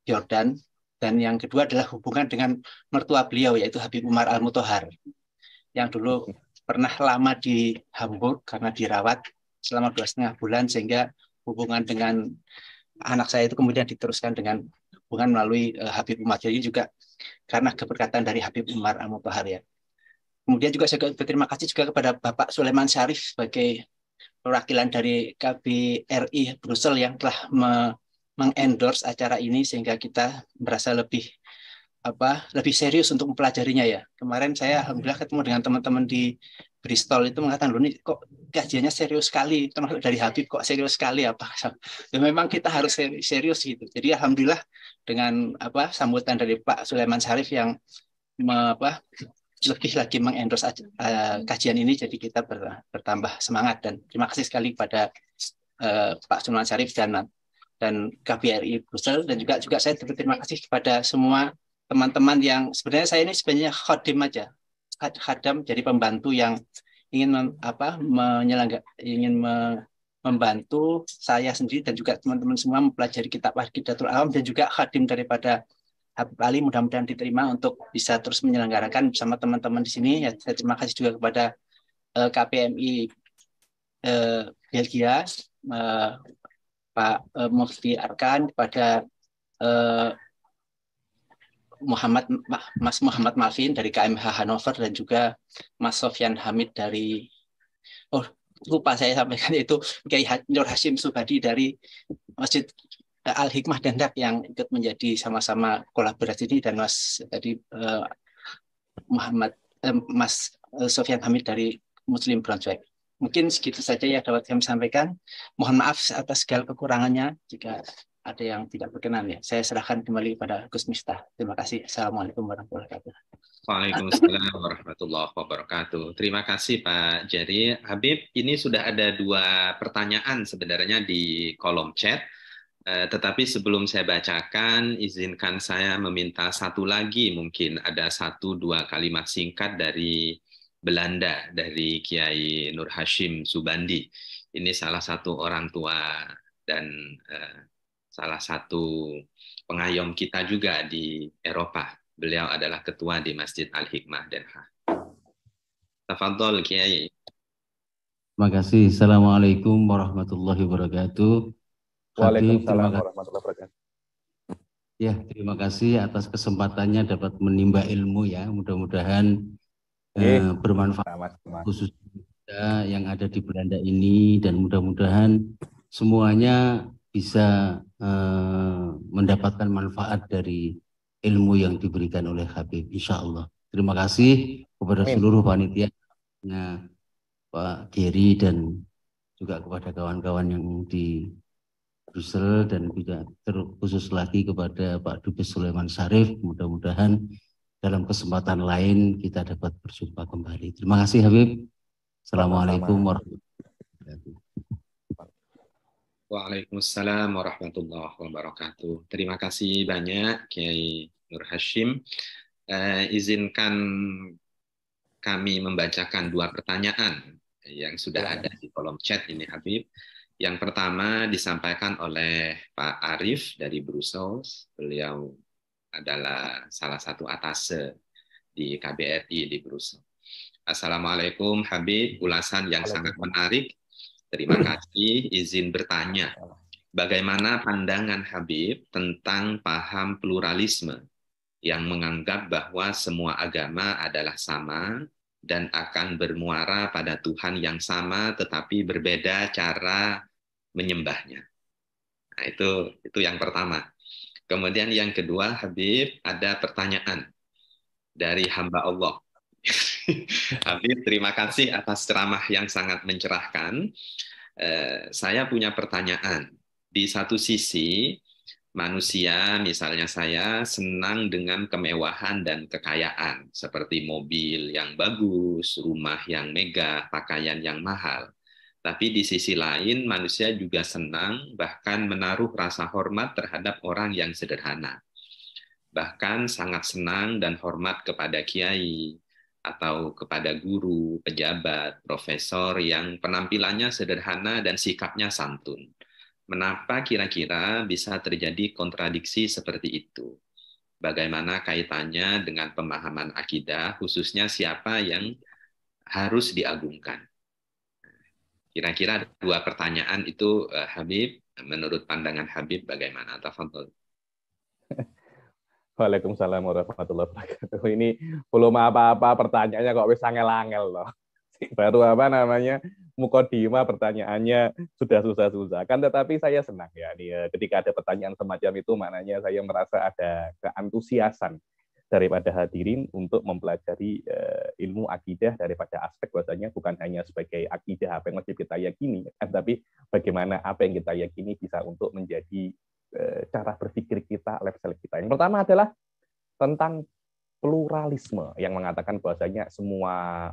Jordan. Dan yang kedua adalah hubungan dengan mertua beliau yaitu Habib Umar Al-Mutahhar yang dulu pernah lama di Hamburg karena dirawat selama 2,5 bulan, sehingga hubungan dengan anak saya itu kemudian diteruskan dengan hubungan melalui Habib Umar. Jadi juga karena keberkatan dari Habib Umar Al-Mutahhar ya. Kemudian juga saya berterima kasih juga kepada Bapak Sulaiman Syarif sebagai perwakilan dari KBRI Brussel yang telah mengendorse acara ini sehingga kita merasa lebih serius untuk mempelajarinya ya. Kemarin saya alhamdulillah ketemu dengan teman-teman di Bristol itu mengatakan, loh ini kok kajiannya serius sekali, termasuk dari Habib kok serius sekali apa? Ya, memang kita harus serius gitu. Jadi alhamdulillah dengan sambutan dari Pak Sulaiman Syarif yang lebih lagi mengendorse kajian ini, jadi kita bertambah semangat dan terima kasih sekali kepada Pak Sulaiman Syarif dan KBRI Brussel, dan juga saya berterima kasih kepada semua teman-teman yang sebenarnya saya ini sebenarnya khadim aja, khadam jadi pembantu yang ingin membantu saya sendiri dan juga teman-teman semua mempelajari kitab Aqidatul Awam, dan juga khadim daripada Habib Ali, mudah-mudahan diterima untuk bisa terus menyelenggarakan bersama teman-teman di sini. Ya, saya terima kasih juga kepada KPMI Belgia Pak Mufti Arkan, kepada Mas Muhammad Malvin dari KMH Hannover, dan juga Mas Sofyan Hamid dari, lupa saya sampaikan, itu Kiai Nur Hashim Subadi dari Masjid Al-Hikmah Dendak yang ikut menjadi sama-sama kolaborasi ini, dan Mas tadi Mas Sofyan Hamid dari Muslim Braunschweig. Mungkin segitu saja yang dapat kami sampaikan. Mohon maaf atas segala kekurangannya jika ada yang tidak berkenan ya. Saya serahkan kembali kepada Gus Miftah. Terima kasih. Assalamualaikum warahmatullahi wabarakatuh. Waalaikumsalam warahmatullahi wabarakatuh. Terima kasih Pak Jerry. Habib, ini sudah ada 2 pertanyaan sebenarnya di kolom chat. Tetapi sebelum saya bacakan, izinkan saya meminta satu lagi, mungkin ada 1-2 kalimat singkat dari Belanda, dari Kiai Nur Hashim Subandi. Ini salah satu orang tua dan salah satu pengayom kita juga di Eropa. Beliau adalah ketua di Masjid Al-Hikmah Den Haag. Tafadhol Kiai. Terima kasih. Assalamualaikum warahmatullahi wabarakatuh. Waalaikumsalam warahmatullahi wabarakatuh. Ya, terima kasih atas kesempatannya dapat menimba ilmu ya. Mudah-mudahan bermanfaat khusus kita yang ada di Belanda ini, dan mudah-mudahan semuanya bisa mendapatkan manfaat dari ilmu yang diberikan oleh Habib, insya Allah. Terima kasih kepada seluruh panitia, Pak Geri, dan juga kepada kawan-kawan yang di Brussel, dan juga terkhusus lagi kepada Pak Dubes Sulaiman Syarif. Mudah-mudahan dalam kesempatan lain kita dapat berjumpa kembali. Terima kasih Habib. Assalamualaikum warahmatullahi wabarakatuh. Waalaikumsalam warahmatullahi wabarakatuh. Terima kasih banyak Kiai Nur Hashim. Izinkan kami membacakan 2 pertanyaan yang sudah ada di kolom chat ini Habib. Yang pertama disampaikan oleh Pak Arif dari Brussels. Beliau adalah salah satu atase di KBRI di Brussels. Assalamualaikum Habib, ulasan yang sangat menarik. Terima kasih. Izin bertanya, bagaimana pandangan Habib tentang paham pluralisme yang menganggap bahwa semua agama adalah sama dan akan bermuara pada Tuhan yang sama tetapi berbeda cara menyembahnya. Nah, itu yang pertama. Kemudian yang kedua, Habib, ada pertanyaan dari hamba Allah. Habib, terima kasih atas ceramah yang sangat mencerahkan. Saya punya pertanyaan. Di satu sisi, manusia, misalnya saya, senang dengan kemewahan dan kekayaan, seperti mobil yang bagus, rumah yang megah, pakaian yang mahal. Tapi di sisi lain, manusia juga senang, bahkan menaruh rasa hormat terhadap orang yang sederhana. Bahkan sangat senang dan hormat kepada kiai, atau kepada guru, pejabat, profesor yang penampilannya sederhana dan sikapnya santun. Mengapa kira-kira bisa terjadi kontradiksi seperti itu? Bagaimana kaitannya dengan pemahaman akidah, khususnya siapa yang harus diagungkan? Kira-kira 2 pertanyaan itu, Habib, menurut pandangan Habib bagaimana? Tafadhol. Waalaikumsalam warahmatullahi wabarakatuh. Ini belum apa-apa pertanyaannya kok wis angel-angel loh. Baru mukodimah pertanyaannya sudah susah-susah. Kan tetapi saya senang ya ketika ada pertanyaan semacam itu, maknanya saya merasa ada keantusiasan daripada hadirin untuk mempelajari ilmu akidah daripada aspek bahwasanya bukan hanya sebagai akidah apa yang wajib kita yakini, tapi bagaimana apa yang kita yakini bisa untuk menjadi cara berpikir kita, lifestyle kita. Yang pertama adalah tentang pluralisme yang mengatakan bahwasanya semua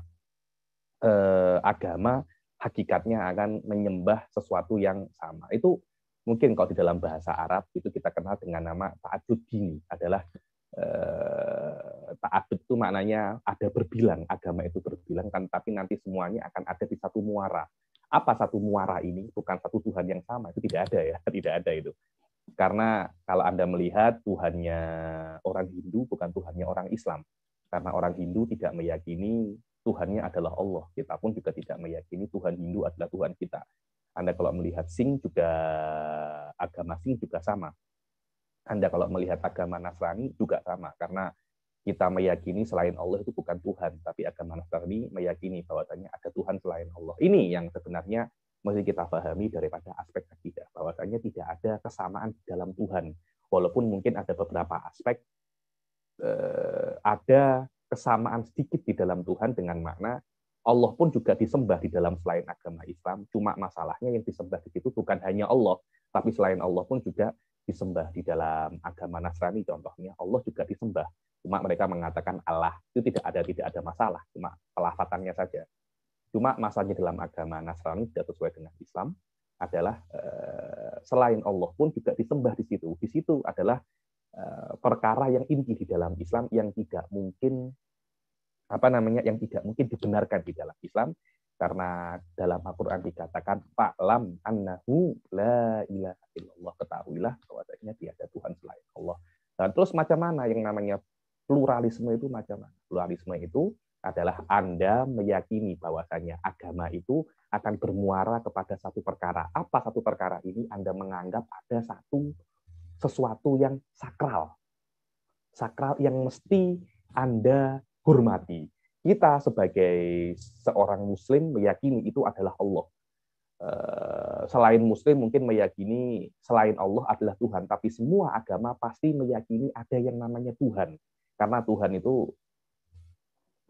agama hakikatnya akan menyembah sesuatu yang sama. Itu mungkin kalau di dalam bahasa Arab itu kita kenal dengan nama ta'addud dini, adalah ta'addud itu maknanya ada berbilang, agama itu berbilang kan, tapi nanti semuanya akan ada di satu muara. Apa satu muara ini? Bukan satu Tuhan yang sama, itu tidak ada ya, tidak ada itu. Karena kalau Anda melihat Tuhannya orang Hindu bukan Tuhannya orang Islam. Karena orang Hindu tidak meyakini Tuhannya adalah Allah. Kita pun juga tidak meyakini Tuhan Hindu adalah Tuhan kita. Anda kalau melihat Sing juga, agama Sing juga sama. Anda kalau melihat agama Nasrani juga sama, karena kita meyakini selain Allah itu bukan Tuhan, tapi agama Nasrani meyakini bahwasanya ada Tuhan selain Allah. Ini yang sebenarnya mesti kita pahami daripada aspek akidah, bahwasanya tidak ada kesamaan di dalam Tuhan. Walaupun mungkin ada beberapa aspek, ada kesamaan sedikit di dalam Tuhan dengan makna Allah pun juga disembah di dalam selain agama Islam. Cuma masalahnya yang disembah di situ bukan hanya Allah, tapi selain Allah pun juga disembah di dalam agama Nasrani. Contohnya Allah juga disembah. Cuma mereka mengatakan Allah itu tidak ada masalah, cuma pelafatannya saja. Cuma masalahnya dalam agama Nasrani tidak sesuai dengan Islam adalah selain Allah pun juga disembah di situ. Di situ adalah perkara yang inti di dalam Islam yang tidak mungkin yang tidak mungkin dibenarkan di dalam Islam, karena dalam Al-Qur'an dikatakan fa'lam annahu la ilaha illallah, ketahuilah bahwasanya tiada Tuhan selain Allah. Dan terus macam mana yang namanya pluralisme itu macam mana? Pluralisme itu adalah Anda meyakini bahwasanya agama itu akan bermuara kepada satu perkara. Apa satu perkara ini? Anda menganggap ada sesuatu yang sakral. Sakral yang mesti Anda hormati. Kita sebagai seorang Muslim meyakini itu adalah Allah. Selain Muslim mungkin meyakini selain Allah adalah Tuhan, tapi semua agama pasti meyakini ada yang namanya Tuhan. Karena Tuhan itu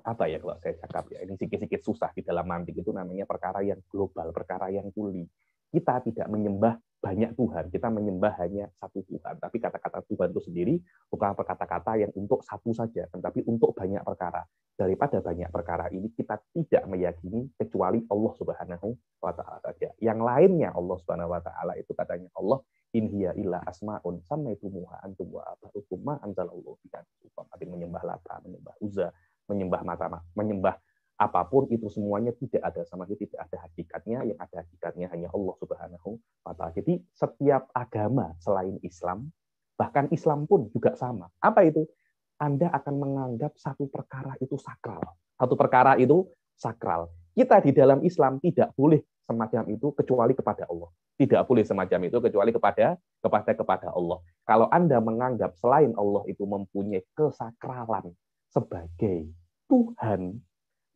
apa ya, kalau saya cakap ya, ini sedikit susah di dalam mantik, itu namanya perkara yang global, perkara yang tuli. Kita tidak menyembah banyak Tuhan, kita menyembah hanya satu Tuhan. Tapi kata-kata Tuhan itu sendiri bukan kata-kata yang untuk satu saja, tetapi untuk banyak perkara. Daripada banyak perkara ini kita tidak meyakini kecuali Allah Subhanahu wa Ta'ala saja. Yang lainnya Allah Subhanahu wa Ta'ala itu katanya Allah, in hiya illa asmaun sammaitumuha antum wa aba'ukum ma anzalallahu biha min sultan. Artinya menyembah Lata, menyembah Uzza, menyembah apapun itu semuanya tidak ada sama sekali, tidak ada hakikatnya. Yang ada hakikatnya hanya Allah Subhanahu wa Ta'ala. Jadi setiap agama selain Islam, bahkan Islam pun juga sama. Apa itu? Anda akan menganggap satu perkara itu sakral. Satu perkara itu sakral. Kita di dalam Islam tidak boleh semacam itu kecuali kepada Allah. Tidak boleh semacam itu kecuali kepada Allah. Kalau Anda menganggap selain Allah itu mempunyai kesakralan sebagai Tuhan,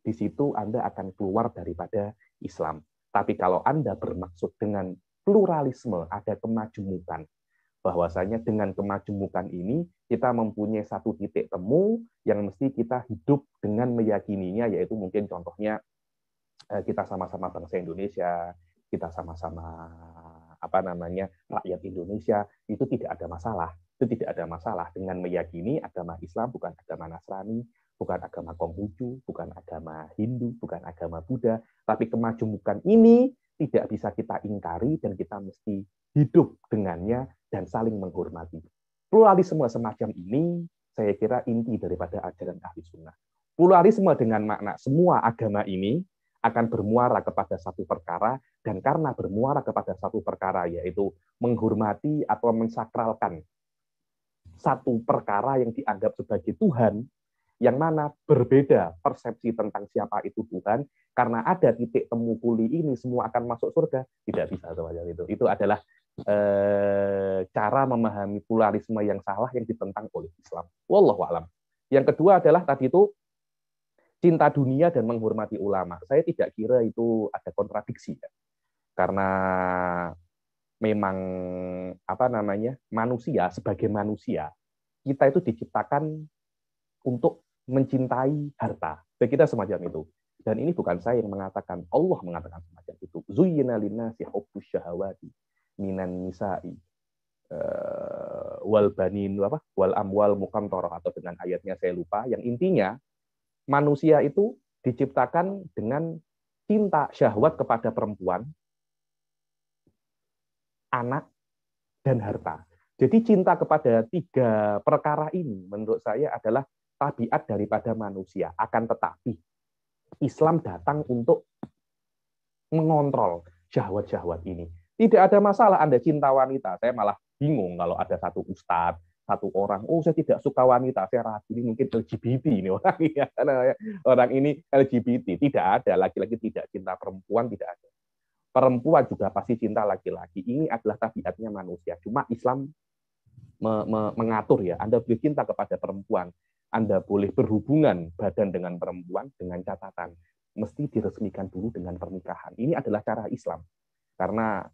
di situ Anda akan keluar daripada Islam. Tapi kalau Anda bermaksud dengan pluralisme, ada kemajemukan, bahwasanya dengan kemajemukan ini kita mempunyai satu titik temu yang mesti kita hidup dengan meyakininya, yaitu mungkin contohnya kita sama-sama bangsa Indonesia, kita sama-sama rakyat Indonesia, itu tidak ada masalah. Itu tidak ada masalah dengan meyakini agama Islam bukan agama Nasrani, bukan agama Konghucu, bukan agama Hindu, bukan agama Buddha, tapi kemajemukan ini tidak bisa kita ingkari dan kita mesti hidup dengannya dan saling menghormati. Pluralisme semacam ini saya kira inti daripada ajaran Ahli Sunnah. Pluralisme dengan makna semua agama ini akan bermuara kepada satu perkara, dan karena bermuara kepada satu perkara yaitu menghormati atau mensakralkan satu perkara yang dianggap sebagai Tuhan, yang mana berbeda persepsi tentang siapa itu Tuhan, karena ada titik temu kuli ini semua akan masuk surga, tidak bisa semacam itu. Itu adalah cara memahami pluralisme yang salah yang ditentang oleh Islam. Wallahu a'lam. Yang kedua adalah tadi itu cinta dunia dan menghormati ulama. Saya tidak kira itu ada kontradiksi ya. Karena memang manusia sebagai manusia, kita itu diciptakan untuk mencintai harta. Kita semacam itu. Dan ini bukan saya yang mengatakan, Allah mengatakan semacam itu. Zuyyina linnasi hubbus syahawati minan nisa'i wal banin wal amwal muqantarah, atau dengan ayatnya saya lupa, yang intinya manusia itu diciptakan dengan cinta syahwat kepada perempuan, anak, dan harta. Jadi cinta kepada tiga perkara ini menurut saya adalah tabiat daripada manusia. Akan tetapi Islam datang untuk mengontrol syahwat-syahwat ini. Tidak ada masalah Anda cinta wanita. Saya malah bingung kalau ada satu ustadz, satu orang, saya tidak suka wanita, saya ragu ini mungkin LGBT ini orang ya, orang ini LGBT. Tidak ada, laki-laki tidak cinta perempuan, tidak ada. perempuan juga pasti cinta laki-laki. Ini adalah tabiatnya manusia. Cuma Islam mengatur ya, Anda boleh cinta kepada perempuan, Anda boleh berhubungan badan dengan perempuan dengan catatan mesti diresmikan dulu dengan pernikahan. Ini adalah cara Islam. Karena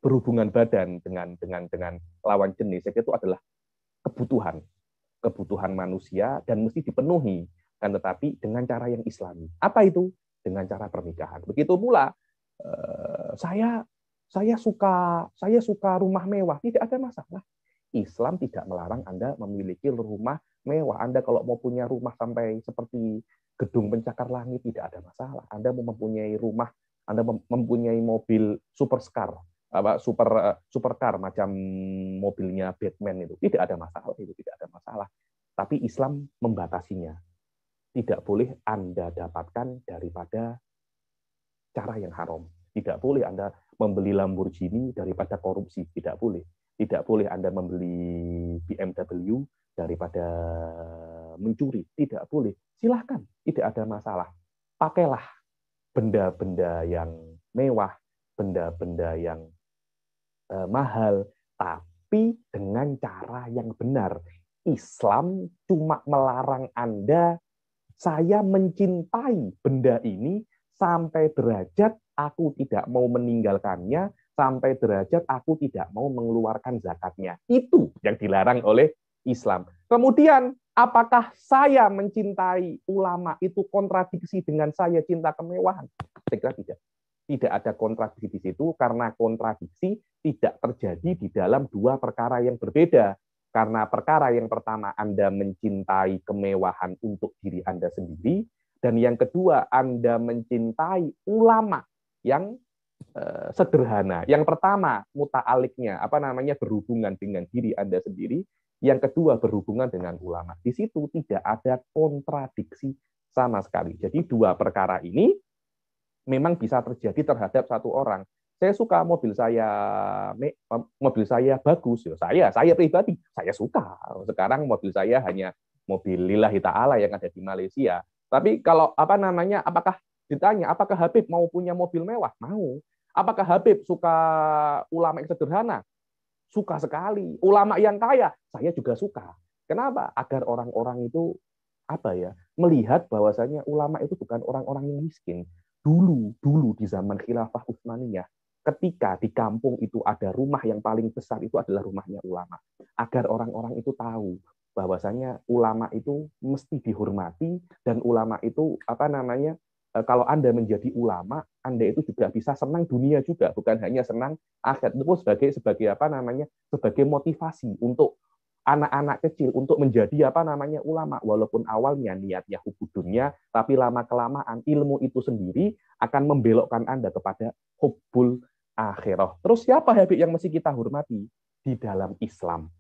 berhubungan badan dengan lawan jenis itu adalah kebutuhan manusia dan mesti dipenuhi, kan, tetapi dengan cara yang Islami. Apa itu? Dengan cara pernikahan. Begitu pula saya suka rumah mewah, tidak ada masalah. Islam tidak melarang Anda memiliki rumah mewah. Anda kalau mau punya rumah sampai seperti gedung pencakar langit tidak ada masalah. Anda mau mempunyai rumah, Anda mempunyai mobil supercar macam mobilnya Batman itu tidak ada masalah, Tapi Islam membatasinya. Tidak boleh Anda dapatkan daripada cara yang haram. Tidak boleh Anda membeli Lamborghini daripada korupsi. Tidak boleh. Tidak boleh Anda membeli BMW daripada mencuri. Tidak boleh. Silahkan. Tidak ada masalah. Pakailah benda-benda yang mewah, benda-benda yang mahal, tapi dengan cara yang benar. Islam cuma melarang Anda, saya mencintai benda ini sampai derajat aku tidak mau meninggalkannya, sampai derajat aku tidak mau mengeluarkan zakatnya. Itu yang dilarang oleh Islam. Kemudian, apakah saya mencintai ulama itu kontradiksi dengan saya cinta kemewahan? Saya kira tidak. Tidak ada kontradiksi di situ, karena kontradiksi tidak terjadi di dalam dua perkara yang berbeda. Karena perkara yang pertama, Anda mencintai kemewahan untuk diri Anda sendiri, dan yang kedua, Anda mencintai ulama yang sederhana. Yang pertama, muta'aliknya, berhubungan dengan diri Anda sendiri. Yang kedua, berhubungan dengan ulama. Di situ tidak ada kontradiksi sama sekali. Jadi dua perkara ini memang bisa terjadi terhadap satu orang. Saya suka mobil saya bagus, saya pribadi saya suka. Sekarang mobil saya hanya mobil lillahi ta'ala yang ada di Malaysia. Tapi kalau apakah ditanya apakah Habib mau punya mobil mewah? Mau. Apakah Habib suka ulama yang sederhana? Suka sekali. Ulama yang kaya, saya juga suka. Kenapa? Agar orang-orang itu melihat bahwasanya ulama itu bukan orang-orang yang miskin. Dulu di zaman Khilafah Utsmaniyah, ketika di kampung itu ada rumah yang paling besar, itu adalah rumahnya ulama. Agar orang-orang itu tahu bahwasanya ulama itu mesti dihormati, dan ulama itu kalau Anda menjadi ulama, Anda itu juga bisa senang dunia juga, bukan hanya senang akhirat. Itu sebagai motivasi untuk anak-anak kecil untuk menjadi ulama, walaupun awalnya niatnya hubudunya, tapi lama-kelamaan ilmu itu sendiri akan membelokkan Anda kepada hubbul akhirah. Terus siapa Habib yang mesti kita hormati? Di dalam Islam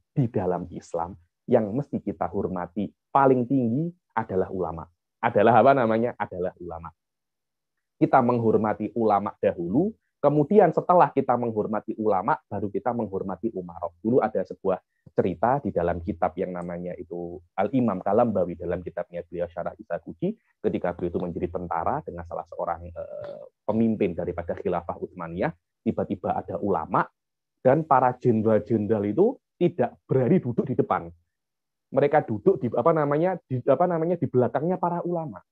yang mesti kita hormati paling tinggi adalah ulama. Adalah ulama. Kita menghormati ulama dahulu, kemudian setelah kita menghormati ulama, baru kita menghormati umarok. Dulu ada sebuah cerita di dalam kitab yang namanya itu Al-Imam Kalambawi, dalam kitabnya beliau Syarah Isaguji, ketika beliau itu menjadi tentara dengan salah seorang pemimpin daripada Khilafah Utsmaniyah, tiba-tiba ada ulama, dan para jenderal-jenderal itu tidak berani duduk di depan. Mereka duduk di belakangnya para ulama.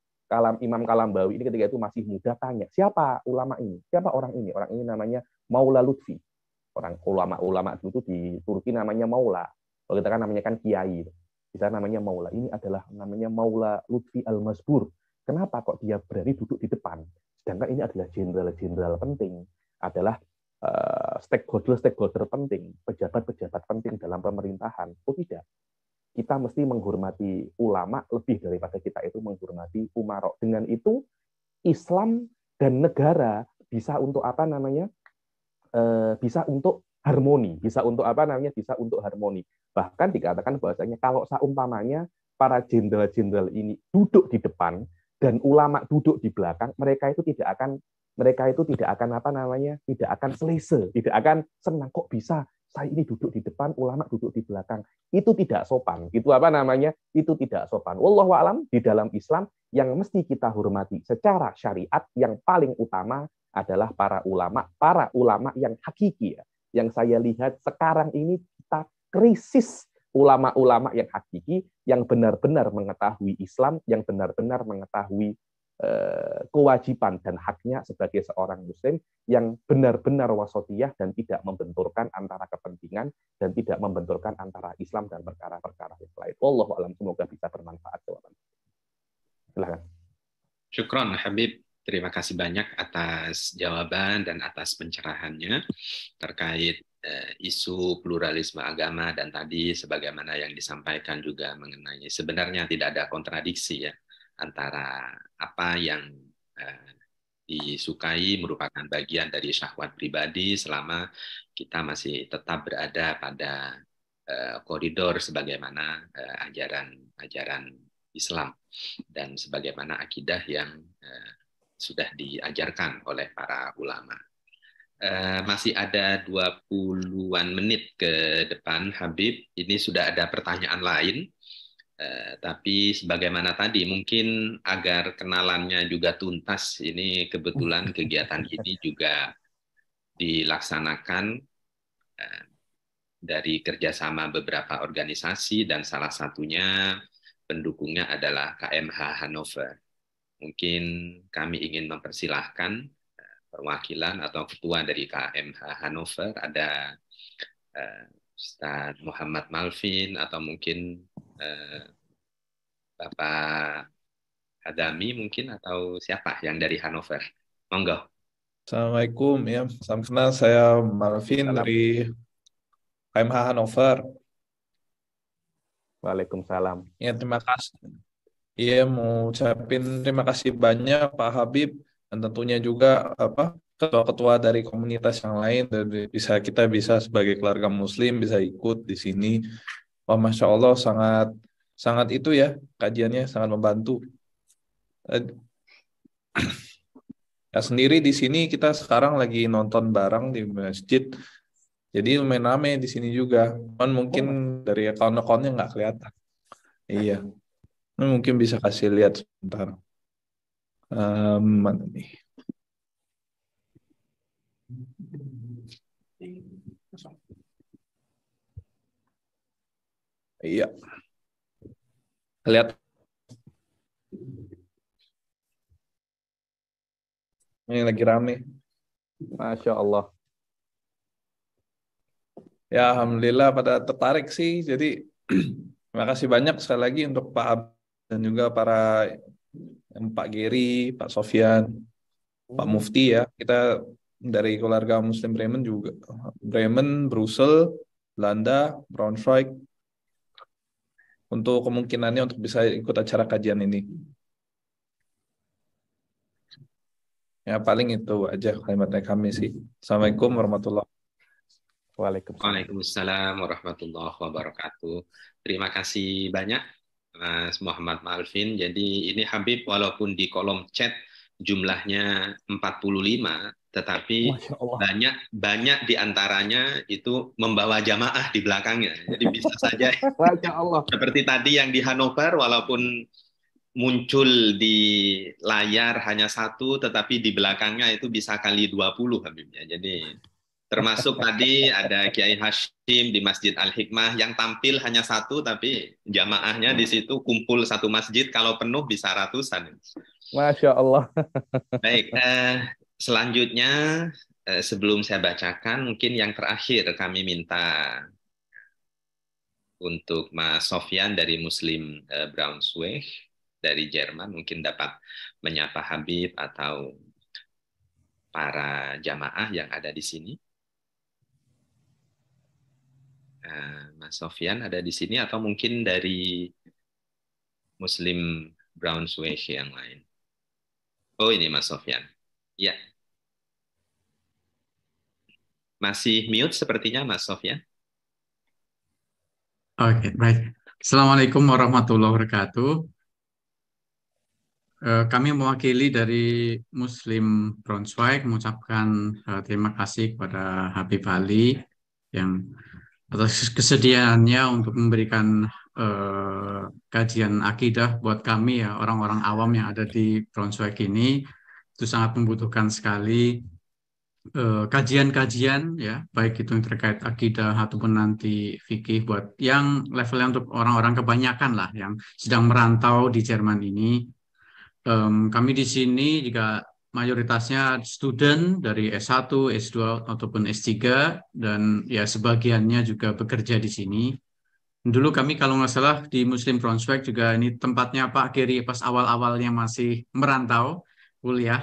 Imam Kalambawi ini ketika itu masih muda tanya, siapa ulama ini? Siapa orang ini? Orang ini namanya Maula Lutfi. Orang ulama itu di Turki namanya Maula. Kalau kita kan namanya kan kiai. Di sana namanya Maula. Ini adalah namanya Maula Lutfi Al-Masbur. Kenapa kok dia berani duduk di depan? Sedangkan ini adalah jenderal-jenderal penting, adalah stakeholder penting, pejabat-pejabat penting dalam pemerintahan. Oh tidak. Kita mesti menghormati ulama lebih daripada kita itu menghormati umarok. Dengan itu Islam dan negara bisa untuk bisa untuk harmoni, bisa untuk harmoni. Bahkan dikatakan bahwasanya kalau seumpamanya para jenderal-jenderal ini duduk di depan dan ulama duduk di belakang, mereka itu tidak akan mereka itu tidak akan tidak akan selese, tidak akan senang, kok bisa saya ini duduk di depan, ulama duduk di belakang. Itu tidak sopan. Itu Itu tidak sopan. Wallahu a'lam, di dalam Islam yang mesti kita hormati secara syariat yang paling utama adalah para ulama yang hakiki ya. Yang saya lihat sekarang ini kita krisis ulama-ulama yang hakiki, yang benar-benar mengetahui Islam, yang benar-benar mengetahui kewajiban dan haknya sebagai seorang muslim, yang benar-benar wasatiyah dan tidak membenturkan antara kepentingan dan tidak membenturkan antara Islam dan perkara-perkara yang lain. Wallahu a'lam, semoga bisa bermanfaat jawaban. Silakan. Syukron Habib, terima kasih banyak atas jawaban dan atas pencerahannya terkait isu pluralisme agama, dan tadi sebagaimana yang disampaikan juga mengenai sebenarnya tidak ada kontradiksi ya antara apa yang disukai merupakan bagian dari syahwat pribadi selama kita masih tetap berada pada koridor sebagaimana ajaran Islam dan sebagaimana akidah yang sudah diajarkan oleh para ulama. Masih ada 20-an menit ke depan, Habib. Ini sudah ada pertanyaan lain. Tapi sebagaimana tadi, mungkin agar kenalannya juga tuntas, ini kebetulan kegiatan ini juga dilaksanakan dari kerjasama beberapa organisasi, dan salah satunya pendukungnya adalah KMH Hannover. Mungkin kami ingin mempersilahkan perwakilan atau ketua dari KMH Hannover, ada Ustaz Muhammad Malvin atau mungkin Bapak Hadami mungkin, atau siapa yang dari Hannover. Monggo. Assalamualaikum, ya. Salam kenal, saya Malvin dari KMH Hannover. Waalaikumsalam. Ya, terima kasih. Iya, mau ucapin terima kasih banyak Pak Habib, dan tentunya juga ketua-ketua dari komunitas yang lain, dan kita bisa sebagai keluarga Muslim bisa ikut di sini. Wah, Masya Allah, sangat itu ya, kajiannya sangat membantu. Ya, sendiri di sini kita sekarang lagi nonton bareng di masjid, jadi lumayan rame di sini juga. Cuman mungkin dari akun-akunnya nggak kelihatan. Iya, mungkin bisa kasih lihat sebentar. Mana nih? Iya. Lihat. Ini lagi rame. Masya Allah. Ya, alhamdulillah pada tertarik sih. Jadi terima kasih banyak sekali lagi untuk Pak Ab dan juga para Pak Geri, Pak Sofyan, Pak Mufti ya. Kita dari keluarga Muslim Bremen juga. Bremen, Brussel, Belanda, Braunschweig. Untuk kemungkinannya untuk bisa ikut acara kajian ini. Ya, paling itu aja kalimatnya kami sih. Assalamualaikum warahmatullahi wabarakatuh. Waalaikumsalam warahmatullahi wabarakatuh. Terima kasih banyak Mas Muhammad Malvin. Jadi ini Habib walaupun di kolom chat jumlahnya 45, tetapi banyak diantaranya itu membawa jamaah di belakangnya. Jadi bisa saja seperti tadi yang di Hannover, walaupun muncul di layar hanya satu, tetapi di belakangnya itu bisa kali 20 Habibnya. Jadi termasuk tadi ada Kiai Hashim di Masjid Al-Hikmah yang tampil hanya satu, tapi jamaahnya di situ kumpul satu masjid, kalau penuh bisa ratusan. Masya Allah. Baik, selanjutnya sebelum saya bacakan, mungkin yang terakhir kami minta untuk Mas Sofyan dari Muslim Braunschweig dari Jerman, mungkin dapat menyapa Habib atau para jamaah yang ada di sini. Mas Sofyan ada di sini atau mungkin dari Muslim Braunschweig yang lain. Oh, ini Mas Sofyan. Ya. Masih mute sepertinya Mas Sofyan. Oke, baik. Assalamualaikum warahmatullahi wabarakatuh. Kami mewakili dari Muslim Braunschweig mengucapkan terima kasih kepada Habib Ali yang atas kesediaannya untuk memberikan kajian akidah buat kami ya orang-orang awam yang ada di Braunschweig ini. Itu sangat membutuhkan sekali kajian-kajian ya, baik itu yang terkait akidah ataupun nanti fikih buat yang levelnya untuk orang-orang kebanyakan lah yang sedang merantau di Jerman ini. Kami di sini juga mayoritasnya student dari S1, S2 ataupun S3 dan ya sebagiannya juga bekerja di sini. Dulu kami kalau nggak salah di Muslim Braunschweig juga ini tempatnya Pak Giri pas awal-awalnya masih merantau kuliah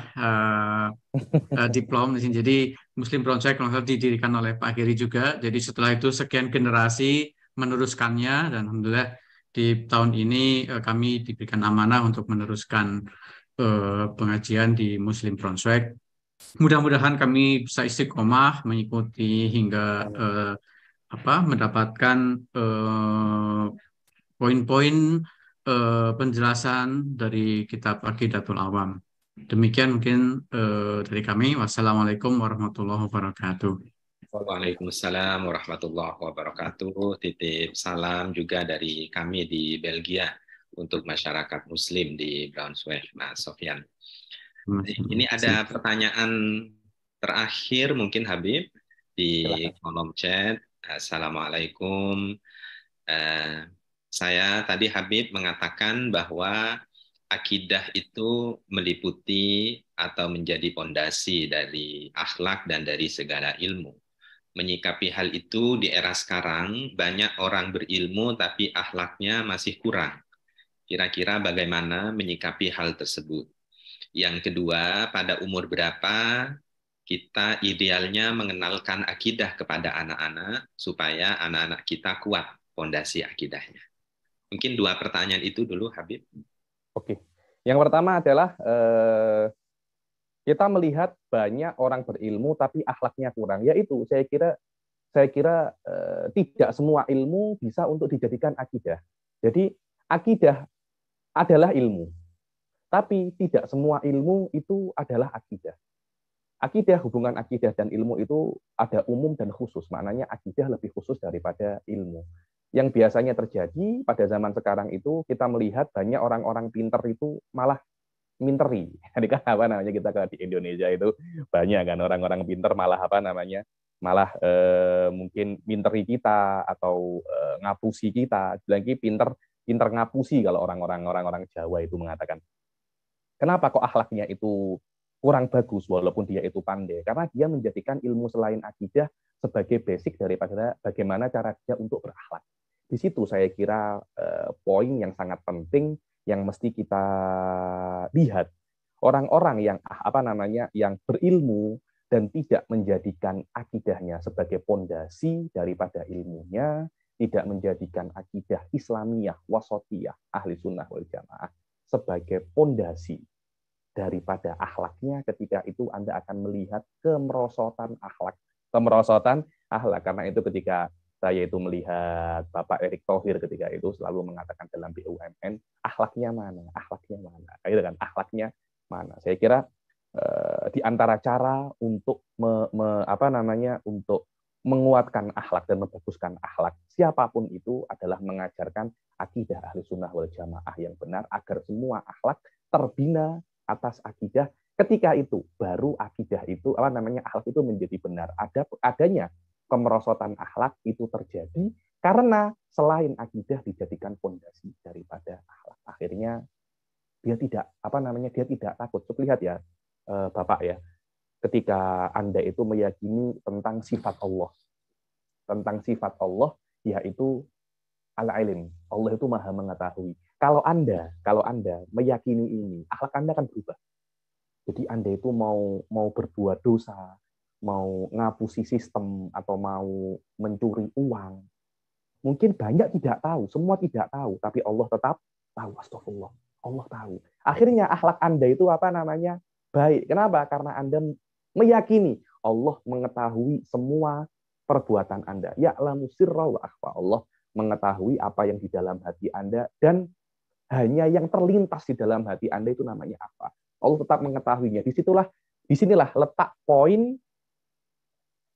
diplom di sini. Jadi Muslim Braunschweig kalau nggak salah didirikan oleh Pak Giri juga. Jadi setelah itu sekian generasi meneruskannya dan alhamdulillah di tahun ini kami diberikan amanah untuk meneruskan pengajian di Muslim Braunschweig. Mudah-mudahan kami bisa istiqomah mengikuti hingga mendapatkan poin-poin penjelasan dari kitab Aqidatul Awam. Demikian mungkin dari kami. Wassalamualaikum warahmatullahi wabarakatuh. Waalaikumsalam warahmatullahi wabarakatuh. Titip salam juga dari kami di Belgia untuk masyarakat Muslim di Braunschweig, Mas Sofyan. Ini ada pertanyaan terakhir mungkin Habib di kolom chat. Assalamualaikum. Saya tadi Habib mengatakan bahwa akidah itu meliputi atau menjadi pondasi dari akhlak dan dari segala ilmu. Menyikapi hal itu di era sekarang, banyak orang berilmu tapi akhlaknya masih kurang. Kira-kira bagaimana menyikapi hal tersebut? Yang kedua, pada umur berapa kita idealnya mengenalkan akidah kepada anak-anak supaya anak-anak kita kuat fondasi akidahnya? Mungkin dua pertanyaan itu dulu, Habib. Oke. Yang pertama adalah kita melihat banyak orang berilmu tapi akhlaknya kurang. Yaitu saya kira tidak semua ilmu bisa untuk dijadikan akidah. Jadi akidah adalah ilmu. Tapi tidak semua ilmu itu adalah akidah. Akidah, hubungan akidah dan ilmu itu ada umum dan khusus. Maknanya akidah lebih khusus daripada ilmu. Yang biasanya terjadi pada zaman sekarang itu kita melihat banyak orang-orang pinter itu malah minteri. Jadi kan apa namanya kita di Indonesia itu banyak kan orang-orang pinter malah apa namanya malah mungkin minteri kita atau ngapusi kita. Lagi pinter ngapusi kalau orang-orang Jawa itu mengatakan. Kenapa kok akhlaknya itu kurang bagus walaupun dia itu pandai? Karena dia menjadikan ilmu selain akidah sebagai basic daripada bagaimana cara dia untuk berakhlak. Di situ saya kira poin yang sangat penting yang mesti kita lihat. Orang-orang yang yang berilmu dan tidak menjadikan akidahnya sebagai pondasi daripada ilmunya, tidak menjadikan akidah Islamiyah, wasatiyah, ahli sunnah wal jamaah sebagai pondasi daripada akhlaknya, ketika itu Anda akan melihat kemerosotan akhlak. Kemerosotan akhlak, karena itu ketika saya itu melihat Bapak Erick Thohir ketika itu selalu mengatakan dalam BUMN, akhlaknya mana? Akhlaknya mana? Itu kan, akhlaknya mana? Saya kira di antara cara untuk untuk menguatkan akhlak dan membaguskan akhlak siapapun itu adalah mengajarkan akidah ahli sunnah wal jamaah yang benar agar semua akhlak terbina atas akidah. Ketika itu baru akidah itu akhlak itu menjadi benar. Adanya kemerosotan akhlak itu terjadi karena selain akidah dijadikan fondasi daripada akhlak. Akhirnya dia tidak dia tidak takut. Coba lihat ya Bapak ya. Ketika Anda itu meyakini tentang sifat Allah. Tentang sifat Allah, yaitu al-ilm. Allah itu maha mengetahui. Kalau Anda meyakini ini, akhlak Anda akan berubah. Jadi Anda itu mau berbuat dosa, mau ngapusi sistem, atau mau mencuri uang. Mungkin banyak tidak tahu, semua tidak tahu, tapi Allah tetap tahu. Astagfirullah, Allah tahu. Akhirnya akhlak Anda itu baik. Kenapa? Karena Anda meyakini Allah mengetahui semua perbuatan Anda. Ya'lamu sirra wa akhfa. Allah mengetahui apa yang di dalam hati Anda dan hanya yang terlintas di dalam hati Anda itu namanya apa. Allah tetap mengetahuinya. Disinilah letak poin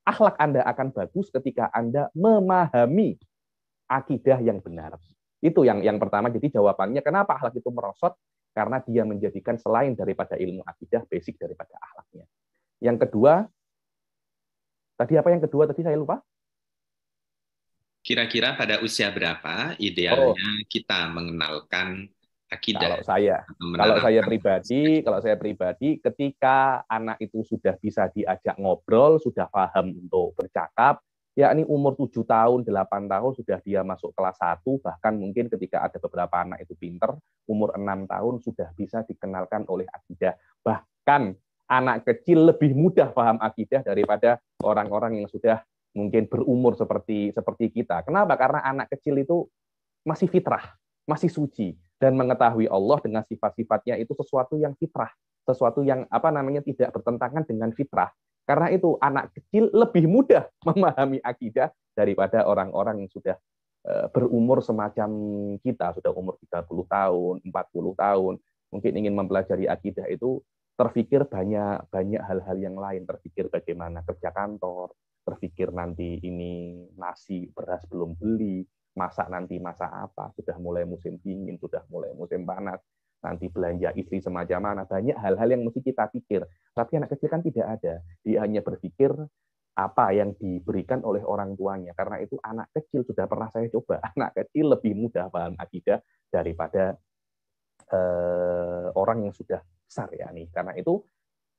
akhlak Anda akan bagus ketika Anda memahami akidah yang benar. Itu yang pertama. Jadi jawabannya kenapa akhlak itu merosot? Karena dia menjadikan selain daripada ilmu akidah, basic daripada akhlaknya. Yang kedua, tadi apa yang kedua tadi saya lupa? Kira-kira pada usia berapa idealnya kita mengenalkan akidah? Kalau saya pribadi, ketika anak itu sudah bisa diajak ngobrol, sudah paham untuk bercakap, yakni umur 7 tahun, 8 tahun sudah dia masuk kelas 1, bahkan mungkin ketika ada beberapa anak itu pinter, umur 6 tahun sudah bisa dikenalkan oleh akidah. Bahkan anak kecil lebih mudah paham akidah daripada orang-orang yang sudah mungkin berumur seperti kita. Kenapa? Karena anak kecil itu masih fitrah, masih suci, dan mengetahui Allah dengan sifat-sifatnya itu sesuatu yang fitrah, sesuatu yang tidak bertentangan dengan fitrah. Karena itu anak kecil lebih mudah memahami akidah daripada orang-orang yang sudah berumur semacam kita, sudah umur 30 tahun, 40 tahun, mungkin ingin mempelajari akidah itu terpikir banyak hal-hal yang lain, terpikir bagaimana kerja kantor, terpikir nanti ini nasi beras belum beli, masak apa, sudah mulai musim dingin, sudah mulai musim panas, nanti belanja istri semacam mana, banyak hal-hal yang mesti kita pikir. Tapi anak kecil kan tidak ada, dia hanya berpikir apa yang diberikan oleh orang tuanya. Karena itu anak kecil sudah pernah saya coba, anak kecil lebih mudah paham akidah daripada orang yang sudah besar ya nih. Karena itu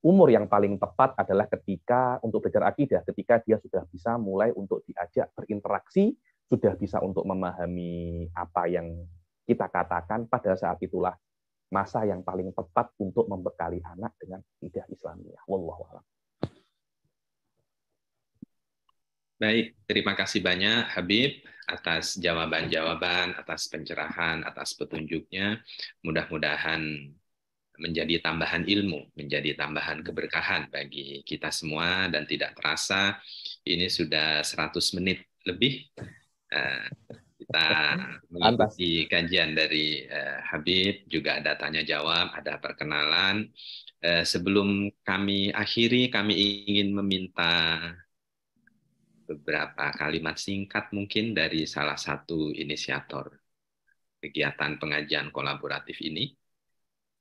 umur yang paling tepat adalah ketika untuk belajar akidah, ketika dia sudah bisa mulai untuk diajak berinteraksi, sudah bisa untuk memahami apa yang kita katakan, pada saat itulah masa yang paling tepat untuk membekali anak dengan akidah Islamiyah. Wallahu a'lam. Baik, terima kasih banyak Habib atas jawaban-jawaban, atas pencerahan, atas petunjuknya. Mudah-mudahan menjadi tambahan ilmu, menjadi tambahan keberkahan bagi kita semua, dan tidak terasa ini sudah 100 menit lebih kita mengikuti kajian dari Habib, juga ada tanya jawab, ada perkenalan. Sebelum kami akhiri, kami ingin meminta beberapa kalimat singkat mungkin dari salah satu inisiator kegiatan pengajian kolaboratif ini.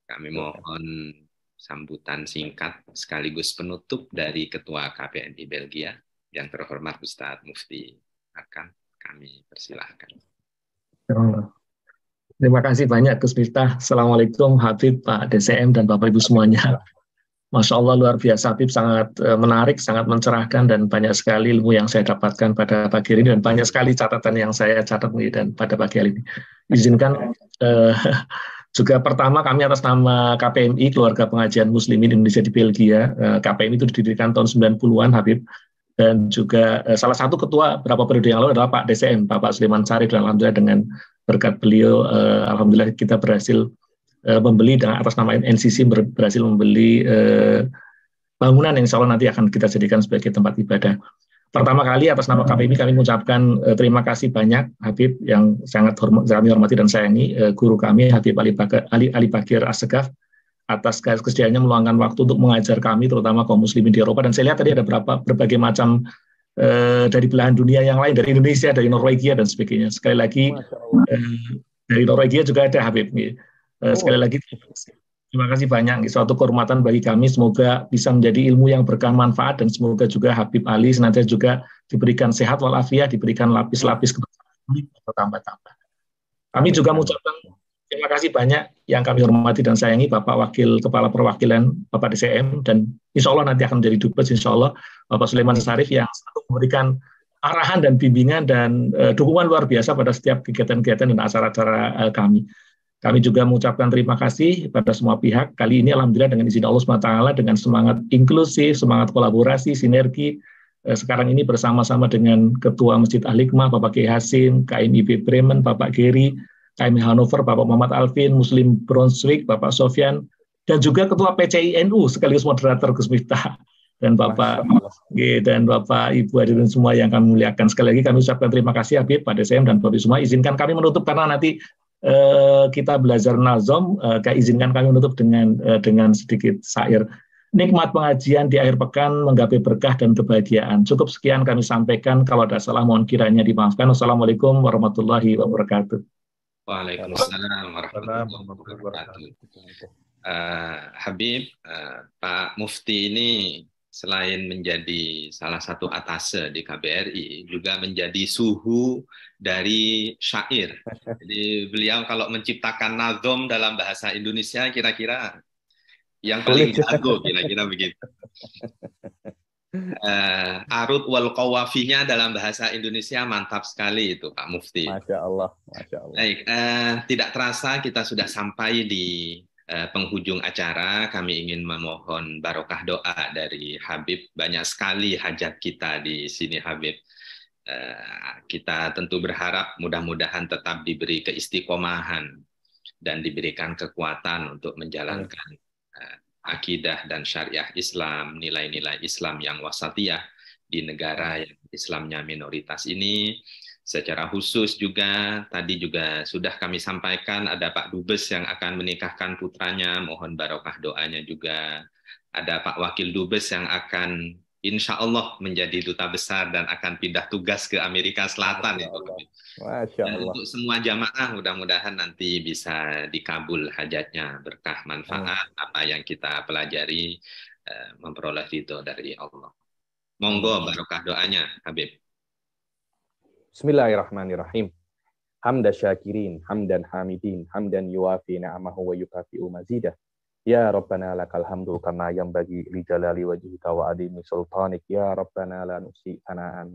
Kami mohon sambutan singkat sekaligus penutup dari Ketua KPNI Belgia, yang terhormat Ustadz Mufti Arkan. Kami persilahkan. Terima kasih banyak Gus Miftah. Assalamualaikum Habib, Pak DCM, dan Bapak Ibu semuanya. Masya Allah, luar biasa Habib, sangat menarik, sangat mencerahkan, dan banyak sekali ilmu yang saya dapatkan pada pagi hari ini, dan banyak sekali catatan yang saya catat dan pada pagi hari ini. Izinkan juga pertama kami atas nama KPMI, Keluarga Pengajian Muslimin Indonesia di Belgia. KPMI itu didirikan tahun 90-an Habib, dan juga salah satu ketua beberapa periode yang lalu adalah Pak DCM, Bapak Sulaiman Syarif, dan alhamdulillah dengan berkat beliau, alhamdulillah kita berhasil membeli dengan atas nama NCC, berhasil membeli bangunan yang insya Allah nanti akan kita jadikan sebagai tempat ibadah. Pertama kali atas nama KPMI kami mengucapkan terima kasih banyak Habib yang sangat kami hormati dan sayangi, guru kami Habib Ali Bagir Assegaf, atas kesediaannya meluangkan waktu untuk mengajar kami terutama kaum muslimin di Eropa. Dan saya lihat tadi ada berbagai macam dari belahan dunia yang lain, dari Indonesia, dari Norwegia dan sebagainya. Sekali lagi dari Norwegia juga ada Habib. Sekali lagi terima kasih banyak, suatu kehormatan bagi kami. Semoga bisa menjadi ilmu yang berkah manfaat, dan semoga juga Habib Ali senantiasa juga diberikan sehat walafiat, diberikan lapis-lapis keberkahan bertambah-tambah. Kami juga mengucapkan terima kasih banyak yang kami hormati dan sayangi Bapak Wakil Kepala Perwakilan Bapak DCM, dan insya Allah nanti akan menjadi dubes insya Allah Bapak Sulaiman Syarif, yang selalu memberikan arahan dan bimbingan dan dukungan luar biasa pada setiap kegiatan-kegiatan dan acara-acara kami. Kami juga mengucapkan terima kasih pada semua pihak. Kali ini alhamdulillah dengan izin Allah SWT, dengan semangat inklusif, semangat kolaborasi, sinergi, sekarang ini bersama-sama dengan Ketua Masjid Al-Hikmah, Bapak Kiai Hasim, KMIB Bremen, Bapak Geri, KMI Hannover, Bapak Muhammad Alvin, Muslim Brunswick, Bapak Sofyan, dan juga Ketua PCI NU sekaligus moderator Gus Miftah, dan Bapak dan Bapak Ibu hadirin semua yang kami muliakan. Sekali lagi kami ucapkan terima kasih Habib, Pak DCM, dan Bapak semua. Izinkan kami menutup karena nanti kita belajar nazom, izinkan kami menutup dengan sedikit syair. Nikmat pengajian di akhir pekan menggapai berkah dan kebahagiaan. Cukup sekian kami sampaikan. Kalau ada salah mohon kiranya dimaafkan. Wassalamualaikum warahmatullahi wabarakatuh. Waalaikumsalam warahmatullahi wabarakatuh. Habib, Pak Mufti ini selain menjadi salah satu atase di KBRI, juga menjadi suhu dari syair. Jadi beliau kalau menciptakan nazom dalam bahasa Indonesia kira-kira yang paling jago, kira-kira begitu. Arud wal qawafinya dalam bahasa Indonesia mantap sekali itu Pak Mufti. Masya Allah, Masya Allah. Baik, tidak terasa kita sudah sampai di penghujung acara. Kami ingin memohon barokah doa dari Habib. Banyak sekali hajat kita di sini Habib. Kita tentu berharap mudah-mudahan tetap diberi keistiqomahan dan diberikan kekuatan untuk menjalankan akidah dan syariah Islam, nilai-nilai Islam yang wasatiyah di negara yang Islamnya minoritas ini. Secara khusus juga, tadi juga sudah kami sampaikan, ada Pak Dubes yang akan menikahkan putranya, mohon barokah doanya juga. Ada Pak Wakil Dubes yang akan insya Allah menjadi duta besar dan akan pindah tugas ke Amerika Selatan. Masya Allah. Dan untuk semua jamaah, mudah-mudahan nanti bisa dikabul hajatnya, berkah manfaat, apa yang kita pelajari, memperoleh ridho dari Allah. Monggo barokah doanya, Habib. Bismillahirrahmanirrahim. Hamda syakirin, hamdan hamidin, hamdan yuwafi na'amahu wa yukafi'u mazidah. Ya Rabbana lakal hamdu kama yanbaghi li jalali wajhika wa adimi sultanik. Ya Rabbana la nusi sana'an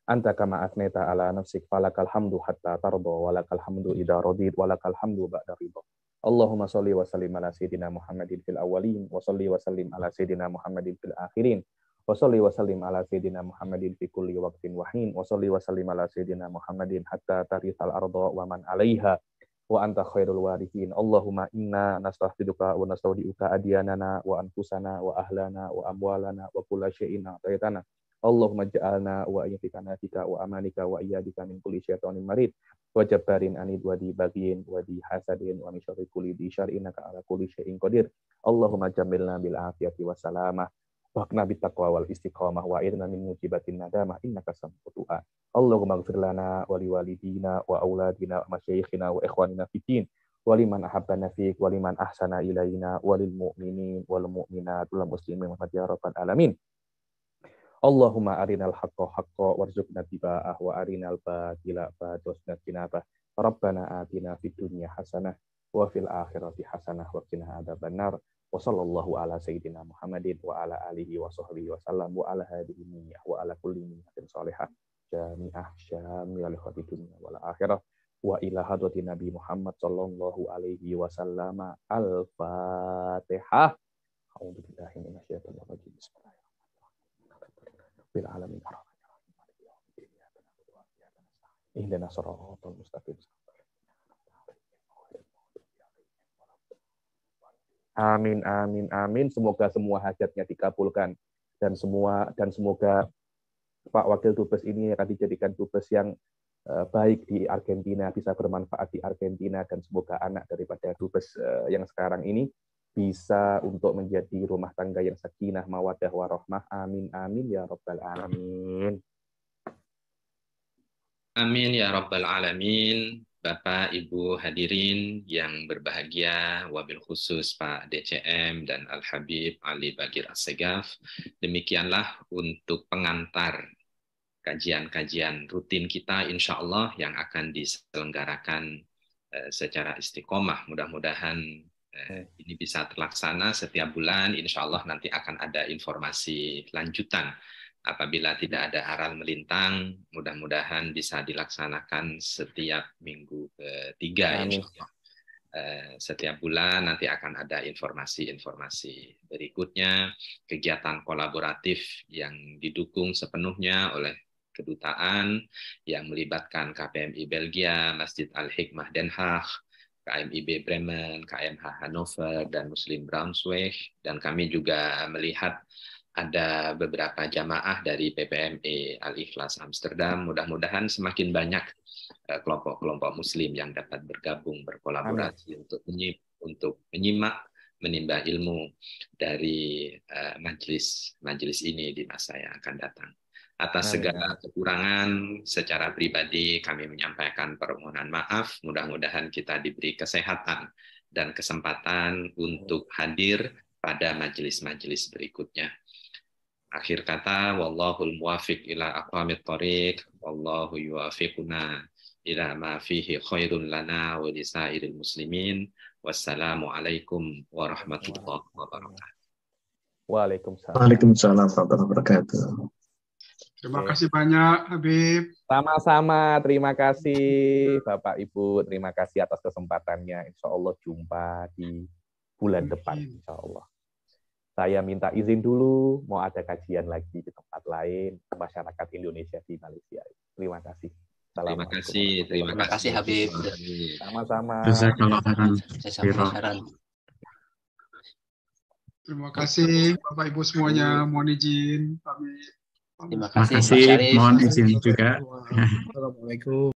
anta kama athneta ala nafsik falakal hamdu hatta tarda walakal hamdu idza radid walakal hamdu ba'da ridha. Allahumma shalli wa sallim ala sayyidina Muhammadin fil awwalin wa shalli wa sallim ala sayyidina Muhammadin fil akhirin. Wa shalli wa sallim ala sayyidina Muhammadin fi kulli waqtin wa hin. Wa shalli wa sallim ala sayyidina Muhammadin hatta tarithal arda wa man 'alaiha wa anta khairul warithin. Allahumma inna nastahfiduka wa nastaudiuka adyanana wa anfusana wa ahlana wa amwalana wa kulla syai'in a'taytana. Allahumma ja'alna wa ayyidikana fika wa amanika wa iyadika min kulli syaitanin marid wa jabbarin anid wa di bagin wa di hasadin wa min syarri kulli di syar'inaka ala kulli syai'in qadir. Allahumma jammilna bil afiyati wa salamah waqna bit taqwa wal istiqamah wa irna min mujibatin nadamah innaka sami'ud du'a. Allahumma ighfir lana wa liwalidina wa auladina wa masyayikhina wa ikhwanina fid din wa liman ahabbana fik wa liman ahsana ilaina wa lil mu'minin wal mu'minat wal muslimin wa ya rabbal alamin. Allahumma arinal haqqa haqqa warzuqna tiba'ah wa arinal batila batila tinabah. Rabbana atina fid dunya hasanah wa fil akhirati hasanah wa qina adzabannar. Wa sallallahu ala sayyidina Muhammadin wa ala alihi wa sahbihi wa sallam wa ala hadihi wa ala kulli niyatin salihah jami'ah syamil khati dunya wal akhirah wa ila hadratin Nabi Muhammad sallallahu alaihi wasallam. Al-Fatihah. A'udzu billahi minasyaitonir rajim. Bismillahirrahmanirrahim. Alamin ihdinas siratal mustaqim. Amin, amin, amin. Semoga semua hajatnya dikabulkan dan semoga Pak Wakil Dubes ini akan dijadikan dubes yang baik di Argentina, bisa bermanfaat di Argentina, dan semoga anak daripada dubes yang sekarang ini bisa untuk menjadi rumah tangga yang sakinah, mawaddah, warahmah. Amin, amin ya rabbal alamin. Amin ya rabbal alamin. Bapak, Ibu hadirin yang berbahagia, wabil khusus Pak DCM dan Al-Habib Ali Bagir As-Segaf. Demikianlah untuk pengantar kajian-kajian rutin kita, insya Allah yang akan diselenggarakan secara istiqomah. Mudah-mudahan ini bisa terlaksana setiap bulan. Insya Allah nanti akan ada informasi lanjutan. Apabila tidak ada aral melintang, mudah-mudahan bisa dilaksanakan setiap minggu ketiga. Setiap bulan nanti akan ada informasi-informasi berikutnya, kegiatan kolaboratif yang didukung sepenuhnya oleh kedutaan yang melibatkan KPMI Belgia, Masjid Al-Hikmah Den Haag, KMIB Bremen, KMH Hannover, dan Muslim Braunschweig. Dan kami juga melihat ada beberapa jamaah dari PPME Al-Ikhlas Amsterdam. Mudah-mudahan semakin banyak kelompok-kelompok Muslim yang dapat bergabung berkolaborasi untuk menyimak, menimba ilmu dari majelis ini di masa yang akan datang. Atas segala kekurangan secara pribadi kami menyampaikan permohonan maaf. Mudah-mudahan kita diberi kesehatan dan kesempatan untuk hadir pada majelis-majelis berikutnya. Akhir kata, wallahul muwafiq ila aqwamit thoriq, wallahu yuwafiquna ila ma fihi khairun lana wa lisairil muslimin. Wassalamualaikum warahmatullahi wabarakatuh. Waalaikumsalam. Waalaikumsalam warahmatullahi wabarakatuh. Terima kasih banyak, Habib. Sama-sama, terima kasih Bapak Ibu, terima kasih atas kesempatannya. Insya Allah jumpa di bulan depan, insya Allah. Saya minta izin dulu, mau ada kajian lagi di tempat lain, masyarakat Indonesia di Malaysia. Terima kasih. Terima kasih Habib. Sama-sama. Terima kasih Bapak Ibu semuanya. Mohon izin. Terima kasih. Mohon izin juga. Assalamualaikum.